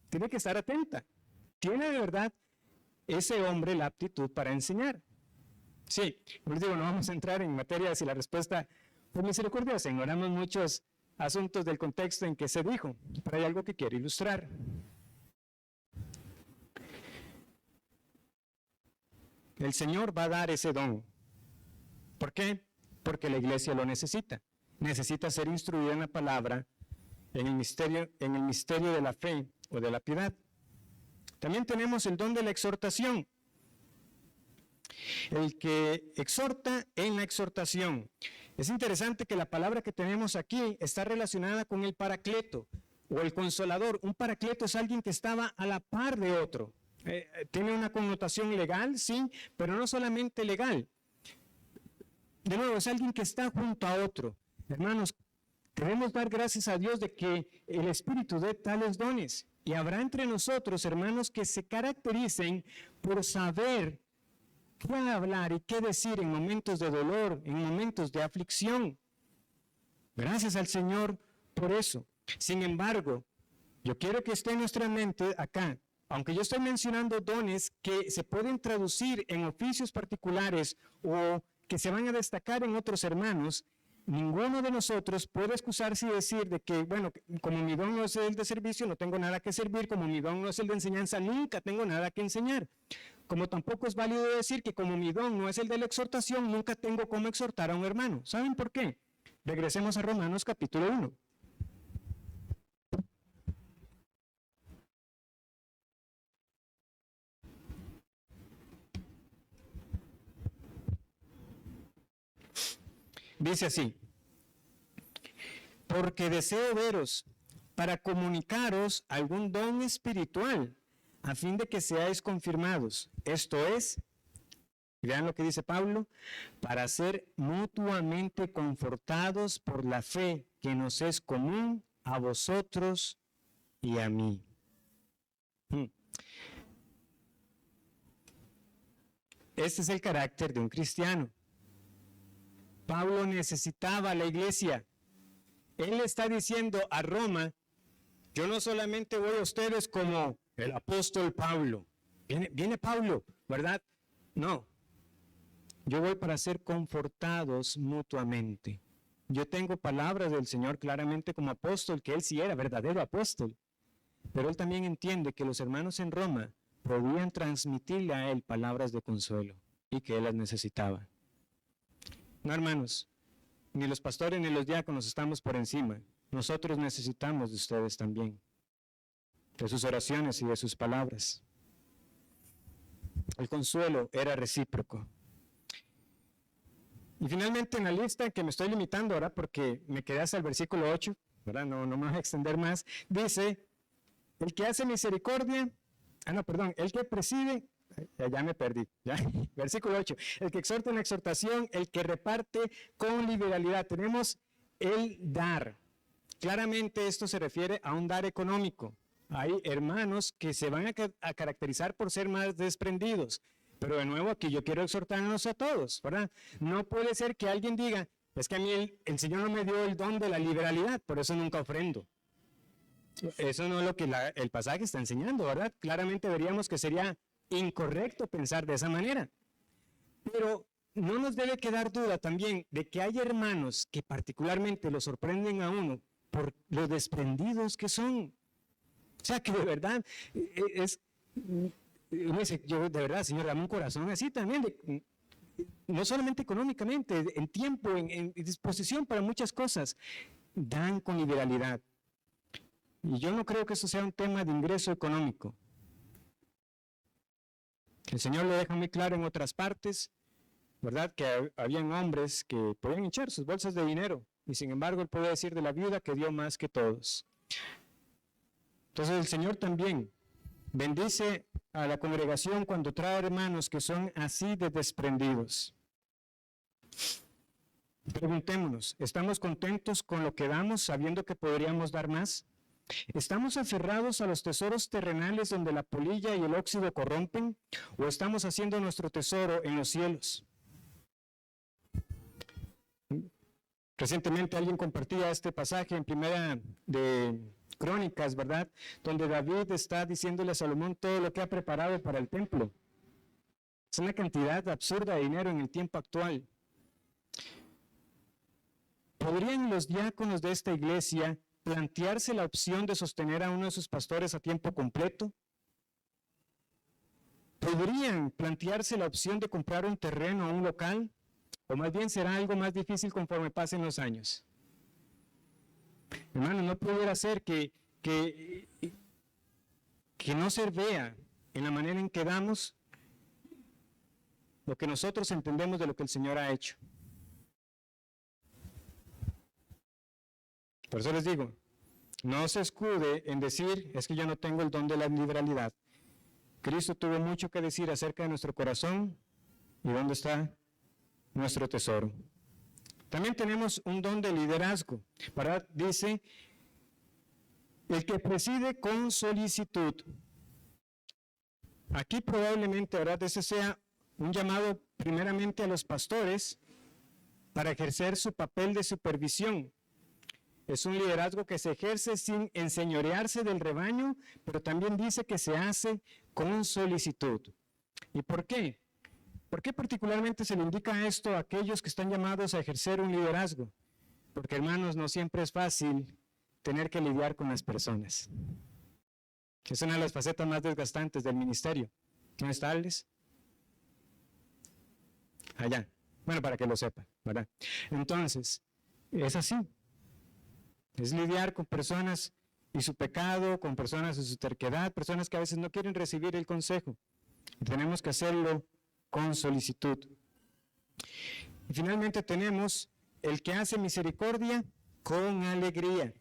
tiene que estar atenta. ¿Tiene de verdad ese hombre la aptitud para enseñar? Sí, como les digo, no vamos a entrar en materia si la respuesta fue misericordiosa. Ignoramos muchos asuntos del contexto en que se dijo, pero hay algo que quiero ilustrar. El Señor va a dar ese don. ¿Por qué? Porque la iglesia lo necesita. Necesita ser instruida en la palabra, en el misterio de la fe o de la piedad. También tenemos el don de la exhortación. El que exhorta en la exhortación. Es interesante que la palabra que tenemos aquí está relacionada con el paracleto o el consolador. Un paracleto es alguien que estaba a la par de otro. Tiene una connotación legal, sí, pero no solamente legal. De nuevo, es alguien que está junto a otro. Hermanos, debemos dar gracias a Dios de que el Espíritu dé tales dones. Y habrá entre nosotros, hermanos, que se caractericen por saber qué hablar y qué decir en momentos de dolor, en momentos de aflicción. Gracias al Señor por eso. Sin embargo, yo quiero que esté en nuestra mente acá, aunque yo estoy mencionando dones que se pueden traducir en oficios particulares o que se van a destacar en otros hermanos, ninguno de nosotros puede excusarse y decir de que, bueno, como mi don no es el de servicio, no tengo nada que servir, como mi don no es el de enseñanza, nunca tengo nada que enseñar. Como tampoco es válido decir que como mi don no es el de la exhortación, nunca tengo cómo exhortar a un hermano. ¿Saben por qué? Regresemos a Romanos capítulo 1. Dice así, porque deseo veros para comunicaros algún don espiritual, a fin de que seáis confirmados. Esto es, vean lo que dice Pablo, para ser mutuamente confortados por la fe que nos es común a vosotros y a mí. Este es el carácter de un cristiano. Pablo necesitaba a la iglesia. Él le está diciendo a Roma, yo no solamente voy a ustedes como el apóstol Pablo. Viene Pablo, ¿verdad? No. Yo voy para ser confortados mutuamente. Yo tengo palabras del Señor claramente como apóstol, que él sí era verdadero apóstol. Pero él también entiende que los hermanos en Roma podían transmitirle a él palabras de consuelo y que él las necesitaba. No, hermanos, ni los pastores ni los diáconos estamos por encima. Nosotros necesitamos de ustedes también, de sus oraciones y de sus palabras. El consuelo era recíproco. Y finalmente en la lista, que me estoy limitando ahora porque me quedé hasta el versículo 8, ¿verdad? No me voy a extender más, dice, el que hace misericordia, el que preside, ya me perdí, ya. Versículo 8, el que exhorta en la exhortación, el que reparte con liberalidad. Tenemos el dar. claramente esto se refiere a un dar económico. Hay hermanos que se van a caracterizar por ser más desprendidos. Pero de nuevo aquí yo quiero exhortarnos a todos, ¿verdad? No puede ser que alguien diga, es que a mí el Señor no me dio el don de la liberalidad, por eso nunca ofrendo. Eso no es lo que el pasaje está enseñando, ¿verdad? Claramente veríamos que sería incorrecto pensar de esa manera. Pero no nos debe quedar duda también de que hay hermanos que particularmente lo sorprenden a uno por lo desprendidos que son. O sea, que de verdad uno dice, yo de verdad, Señor, dame un corazón así también, no solamente económicamente, en tiempo, en disposición para muchas cosas, dan con liberalidad. Y yo no creo que eso sea un tema de ingreso económico. El Señor lo deja muy claro en otras partes, ¿verdad? Que habían hombres que podían echar sus bolsas de dinero, y sin embargo Él puede decir de la viuda que dio más que todos. Entonces el Señor también bendice a la congregación cuando trae hermanos que son así de desprendidos. Preguntémonos, ¿estamos contentos con lo que damos sabiendo que podríamos dar más? ¿Estamos aferrados a los tesoros terrenales donde la polilla y el óxido corrompen? ¿O estamos haciendo nuestro tesoro en los cielos? Recientemente alguien compartía este pasaje en Primera de Crónicas, ¿verdad? Donde David está diciéndole a Salomón todo lo que ha preparado para el templo. Es una cantidad absurda de dinero en el tiempo actual. ¿Podrían los diáconos de esta iglesia plantearse la opción de sostener a uno de sus pastores a tiempo completo? ¿Podrían plantearse la opción de comprar un terreno o un local? ¿O más bien será algo más difícil conforme pasen los años? Hermano, no pudiera ser que no se vea en la manera en que damos lo que nosotros entendemos de lo que el Señor ha hecho. Por eso les digo, no se escude en decir, es que yo no tengo el don de la liberalidad. Cristo tuvo mucho que decir acerca de nuestro corazón y dónde está nuestro tesoro. También tenemos un don de liderazgo, ¿verdad? Dice, el que preside con solicitud. Aquí probablemente, ¿verdad? Ese sea un llamado primeramente a los pastores para ejercer su papel de supervisión. Es un liderazgo que se ejerce sin enseñorearse del rebaño, pero también dice que se hace con solicitud. ¿Y por qué? ¿Por qué particularmente se le indica esto a aquellos que están llamados a ejercer un liderazgo? Porque, hermanos, no siempre es fácil tener que lidiar con las personas. Es una de las facetas más desgastantes del ministerio. ¿No está, Alex? Allá. Bueno, para que lo sepan, ¿verdad? Entonces, es así. Es lidiar con personas y su pecado, con personas y su terquedad, personas que a veces no quieren recibir el consejo. Tenemos que hacerlo con solicitud. Y finalmente tenemos el que hace misericordia con alegría.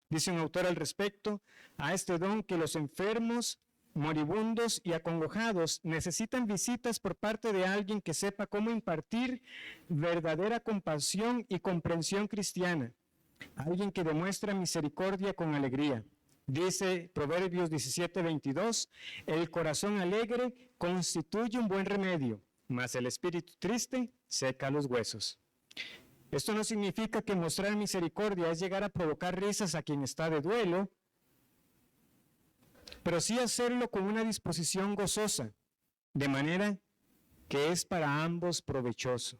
Dice un autor al respecto, a este don que los enfermos, moribundos y acongojados necesitan visitas por parte de alguien que sepa cómo impartir verdadera compasión y comprensión cristiana. Alguien que demuestra misericordia con alegría. Dice Proverbios 17:22, el corazón alegre constituye un buen remedio, mas el espíritu triste seca los huesos. Esto no significa que mostrar misericordia es llegar a provocar risas a quien está de duelo, pero sí hacerlo con una disposición gozosa, de manera que es para ambos provechoso.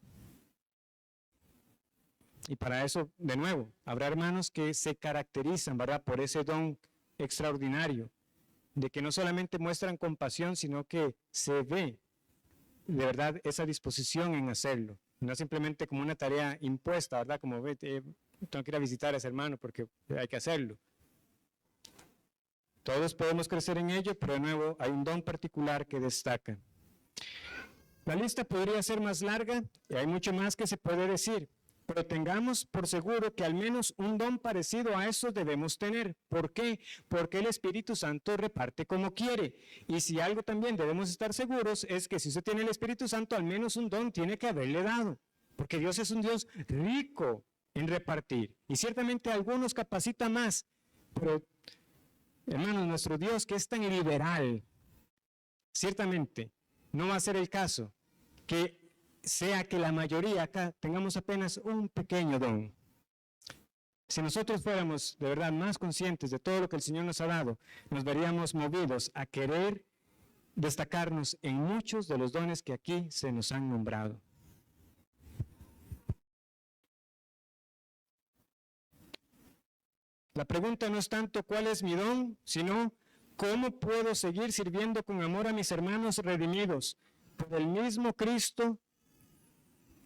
Y para eso, de nuevo, habrá hermanos que se caracterizan, ¿verdad?, por ese don extraordinario, de que no solamente muestran compasión, sino que se ve de verdad esa disposición en hacerlo, no simplemente como una tarea impuesta, ¿verdad?, como tengo que ir a visitar a ese hermano porque hay que hacerlo. Todos podemos crecer en ello, pero de nuevo hay un don particular que destaca. La lista podría ser más larga y hay mucho más que se puede decir. Pero tengamos por seguro que al menos un don parecido a eso debemos tener. ¿Por qué? Porque el Espíritu Santo reparte como quiere. Y si algo también debemos estar seguros es que si usted tiene el Espíritu Santo, al menos un don tiene que haberle dado. Porque Dios es un Dios rico en repartir. Y ciertamente algunos capacita más, pero hermanos, nuestro Dios, que es tan liberal, ciertamente no va a ser el caso que sea que la mayoría acá tengamos apenas un pequeño don. Si nosotros fuéramos de verdad más conscientes de todo lo que el Señor nos ha dado, nos veríamos movidos a querer destacarnos en muchos de los dones que aquí se nos han nombrado. La pregunta no es tanto cuál es mi don, sino cómo puedo seguir sirviendo con amor a mis hermanos redimidos por el mismo Cristo,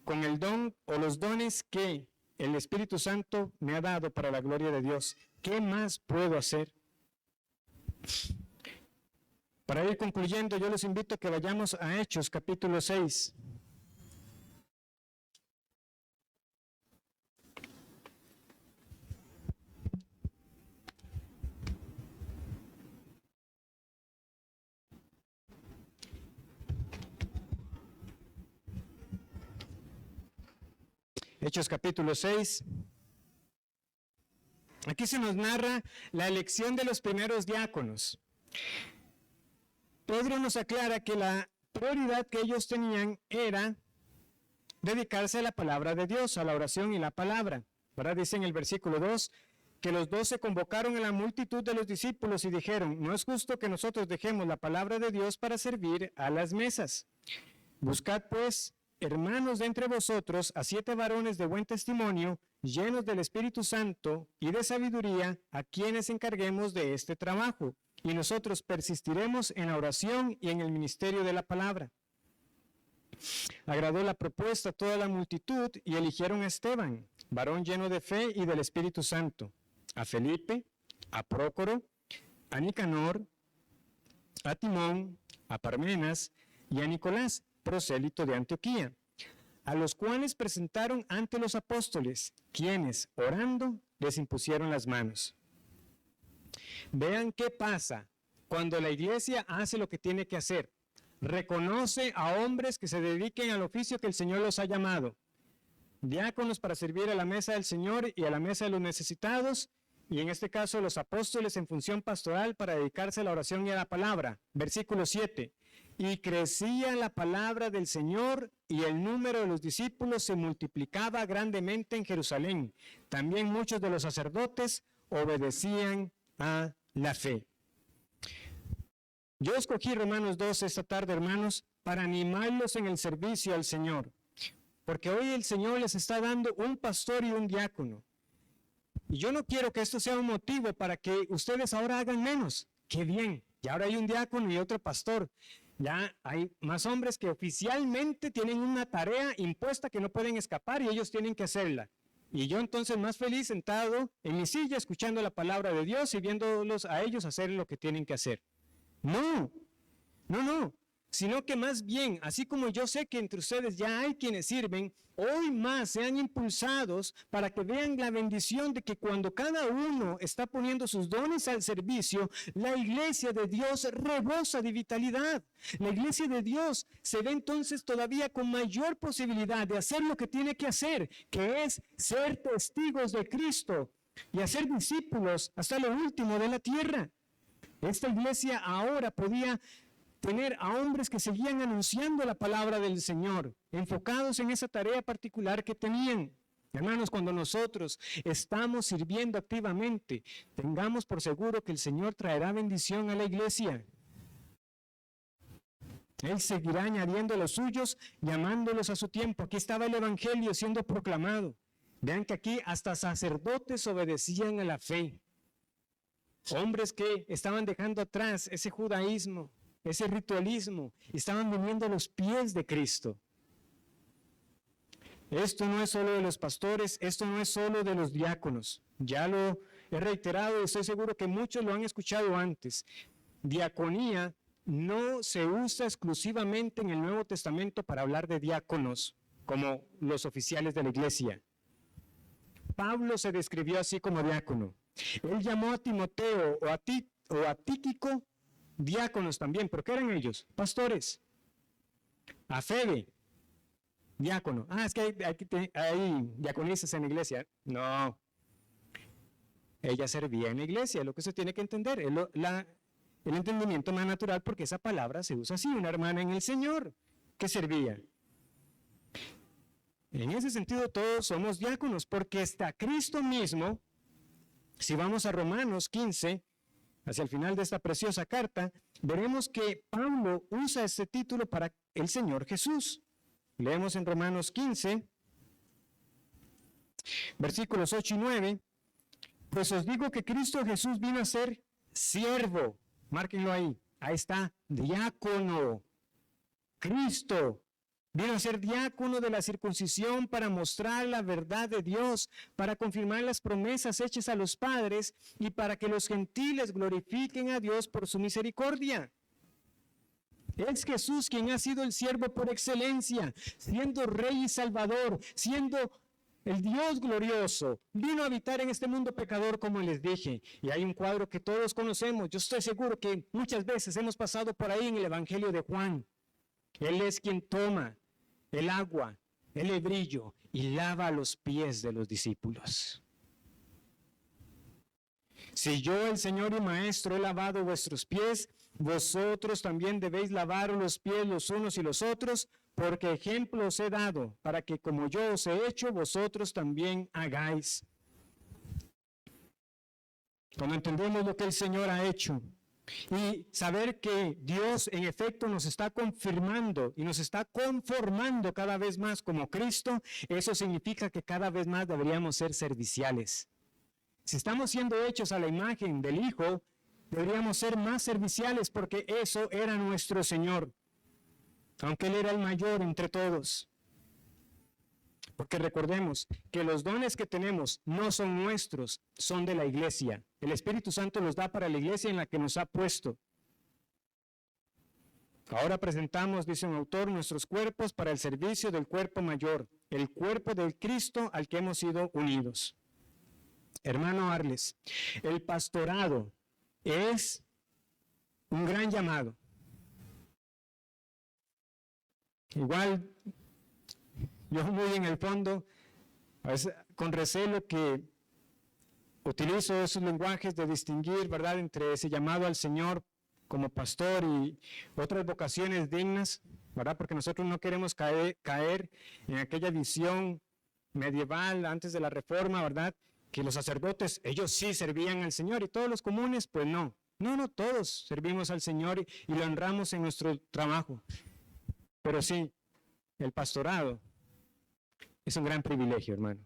con el don o los dones que el Espíritu Santo me ha dado para la gloria de Dios. ¿Qué más puedo hacer? Para ir concluyendo, yo les invito a que vayamos a Hechos capítulo 6. Hechos capítulo 6. Aquí se nos narra la elección de los primeros diáconos. Pedro nos aclara que la prioridad que ellos tenían era dedicarse a la palabra de Dios, a la oración y la palabra. ¿Verdad? Dice en el versículo 2 que los 12 convocaron a la multitud de los discípulos y dijeron: no es justo que nosotros dejemos la palabra de Dios para servir a las mesas. Buscad pues, hermanos, de entre vosotros a 7 varones de buen testimonio, llenos del Espíritu Santo y de sabiduría, a quienes encarguemos de este trabajo, y nosotros persistiremos en la oración y en el ministerio de la palabra. Agradó la propuesta a toda la multitud y eligieron a Esteban, varón lleno de fe y del Espíritu Santo, a Felipe, a Prócoro, a Nicanor, a Timón, a Parmenas y a Nicolás, prosélito de Antioquía, a los cuales presentaron ante los apóstoles, quienes, orando, les impusieron las manos. Vean qué pasa cuando la iglesia hace lo que tiene que hacer. Reconoce a hombres que se dediquen al oficio que el Señor los ha llamado. Diáconos para servir a la mesa del Señor y a la mesa de los necesitados, y en este caso los apóstoles en función pastoral para dedicarse a la oración y a la palabra. Versículo 7. Y crecía la palabra del Señor y el número de los discípulos se multiplicaba grandemente en Jerusalén. También muchos de los sacerdotes obedecían a la fe. Yo escogí Romanos 2 esta tarde, hermanos, para animarlos en el servicio al Señor. Porque hoy el Señor les está dando un pastor y un diácono. Y yo no quiero que esto sea un motivo para que ustedes ahora hagan menos. ¡Qué bien! Y ahora hay un diácono y otro pastor. Ya hay más hombres que oficialmente tienen una tarea impuesta que no pueden escapar y ellos tienen que hacerla. Y yo entonces más feliz sentado en mi silla escuchando la palabra de Dios y viéndolos a ellos hacer lo que tienen que hacer. No, sino que más bien, así como yo sé que entre ustedes ya hay quienes sirven, hoy más sean impulsados para que vean la bendición de que cuando cada uno está poniendo sus dones al servicio, la iglesia de Dios rebosa de vitalidad. La iglesia de Dios se ve entonces todavía con mayor posibilidad de hacer lo que tiene que hacer, que es ser testigos de Cristo y hacer discípulos hasta lo último de la tierra. Esta iglesia ahora podía tener a hombres que seguían anunciando la palabra del Señor, enfocados en esa tarea particular que tenían. Hermanos, cuando nosotros estamos sirviendo activamente, tengamos por seguro que el Señor traerá bendición a la iglesia. Él seguirá añadiendo los suyos, llamándolos a su tiempo. Aquí estaba el evangelio siendo proclamado. Vean que aquí hasta sacerdotes obedecían a la fe. Hombres que estaban dejando atrás ese judaísmo, ese ritualismo, y estaban viniendo a los pies de Cristo. Esto no es solo de los pastores, esto no es solo de los diáconos. Ya lo he reiterado y estoy seguro que muchos lo han escuchado antes. Diaconía no se usa exclusivamente en el Nuevo Testamento para hablar de diáconos, como los oficiales de la iglesia. Pablo se describió así como diácono. Él llamó a Timoteo o a Tíquico diáconos también, pero ¿qué eran ellos? Pastores. A Febe, Diácono. Es que hay diaconisas en la iglesia. No. Ella servía en la iglesia, lo que se tiene que entender. El entendimiento más natural, porque esa palabra se usa así, una hermana en el Señor que servía. En ese sentido todos somos diáconos, porque está Cristo mismo. Si vamos a Romanos 15, hacia el final de esta preciosa carta, veremos que Pablo usa este título para el Señor Jesús. Leemos en Romanos 15, versículos 8 y 9. Pues os digo que Cristo Jesús vino a ser siervo. Márquenlo ahí. Ahí está, diácono. Cristo vino a ser diácono de la circuncisión para mostrar la verdad de Dios, para confirmar las promesas hechas a los padres y para que los gentiles glorifiquen a Dios por su misericordia. Es Jesús quien ha sido el siervo por excelencia, siendo Rey y Salvador, siendo el Dios glorioso. Vino a habitar en este mundo pecador, como les dije. Y hay un cuadro que todos conocemos. Yo estoy seguro que muchas veces hemos pasado por ahí en el Evangelio de Juan. Él es quien toma el agua, el hebrillo y lava los pies de los discípulos. Si yo, el Señor y Maestro, he lavado vuestros pies, vosotros también debéis lavar los pies los unos y los otros, porque ejemplo os he dado, para que como yo os he hecho, vosotros también hagáis. Cuando entendemos lo que el Señor ha hecho, y saber que Dios en efecto nos está confirmando y nos está conformando cada vez más como Cristo, eso significa que cada vez más deberíamos ser serviciales. Si estamos siendo hechos a la imagen del Hijo, deberíamos ser más serviciales porque eso era nuestro Señor, aunque Él era el mayor entre todos. Porque recordemos que los dones que tenemos no son nuestros, son de la iglesia. El Espíritu Santo los da para la iglesia en la que nos ha puesto. Ahora presentamos, dice un autor, nuestros cuerpos para el servicio del cuerpo mayor, el cuerpo del Cristo al que hemos sido unidos. Hermano Arles, el pastorado es un gran llamado. Igual, yo muy en el fondo, a veces con recelo que utilizo esos lenguajes de distinguir, ¿verdad?, entre ese llamado al Señor como pastor y otras vocaciones dignas, ¿verdad?, porque nosotros no queremos caer en aquella visión medieval antes de la Reforma, ¿verdad?, que los sacerdotes, ellos sí servían al Señor y todos los comunes, pues no. No, todos servimos al Señor y lo honramos en nuestro trabajo. Pero sí, el pastorado es un gran privilegio, hermano.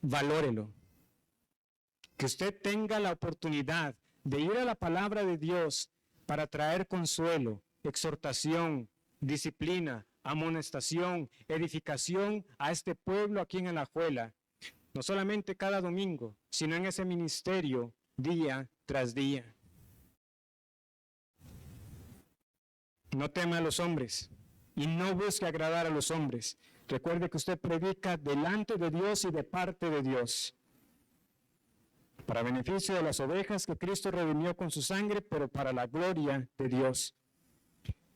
Valórelo. Que usted tenga la oportunidad de ir a la palabra de Dios para traer consuelo, exhortación, disciplina, amonestación, edificación a este pueblo aquí en Alajuela. No solamente cada domingo, sino en ese ministerio día tras día. No tema a los hombres y no busque agradar a los hombres. Recuerde que usted predica delante de Dios y de parte de Dios, para beneficio de las ovejas que Cristo redimió con su sangre, pero para la gloria de Dios.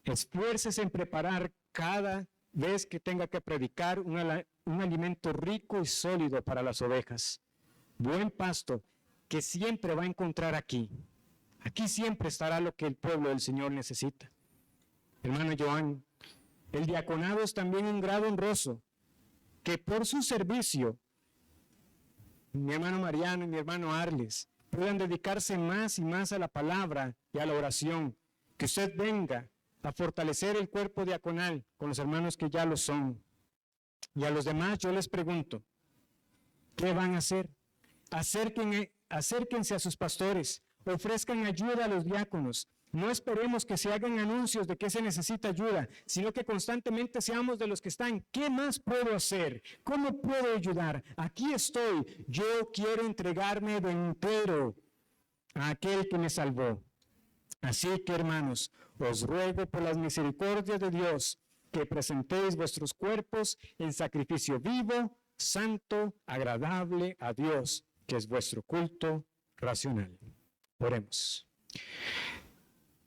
Esfuércese en preparar cada vez que tenga que predicar un alimento rico y sólido para las ovejas. Buen pasto que siempre va a encontrar aquí. Aquí siempre estará lo que el pueblo del Señor necesita. Hermano Joan, el diaconado es también un grado honroso, que por su servicio, mi hermano Mariano y mi hermano Arles, puedan dedicarse más y más a la palabra y a la oración. Que usted venga a fortalecer el cuerpo diaconal con los hermanos que ya lo son. Y a los demás yo les pregunto, ¿qué van a hacer? Acérquense a sus pastores, ofrezcan ayuda a los diáconos. No esperemos que se hagan anuncios de que se necesita ayuda, sino que constantemente seamos de los que están. ¿Qué más puedo hacer? ¿Cómo puedo ayudar? Aquí estoy. Yo quiero entregarme de entero a aquel que me salvó. Así que, hermanos, os ruego por las misericordias de Dios que presentéis vuestros cuerpos en sacrificio vivo, santo, agradable a Dios, que es vuestro culto racional. Oremos.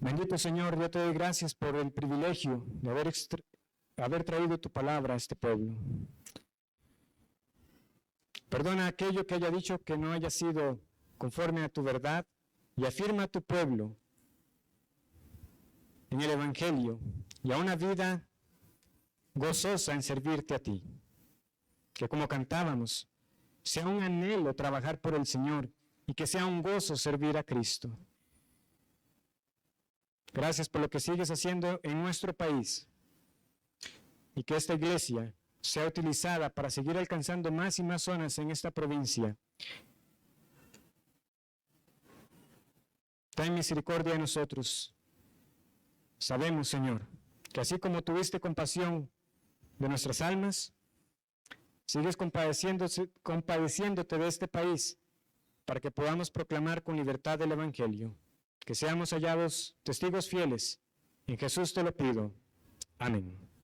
Bendito Señor, yo te doy gracias por el privilegio de haber haber traído tu palabra a este pueblo. Perdona aquello que haya dicho que no haya sido conforme a tu verdad y afirma a tu pueblo en el Evangelio y a una vida gozosa en servirte a ti. Que como cantábamos, sea un anhelo trabajar por el Señor y que sea un gozo servir a Cristo. Gracias por lo que sigues haciendo en nuestro país y que esta iglesia sea utilizada para seguir alcanzando más y más zonas en esta provincia. Ten misericordia de nosotros. Sabemos, Señor, que así como tuviste compasión de nuestras almas, sigues compadeciéndote de este país para que podamos proclamar con libertad el Evangelio. Que seamos hallados testigos fieles. En Jesús te lo pido. Amén.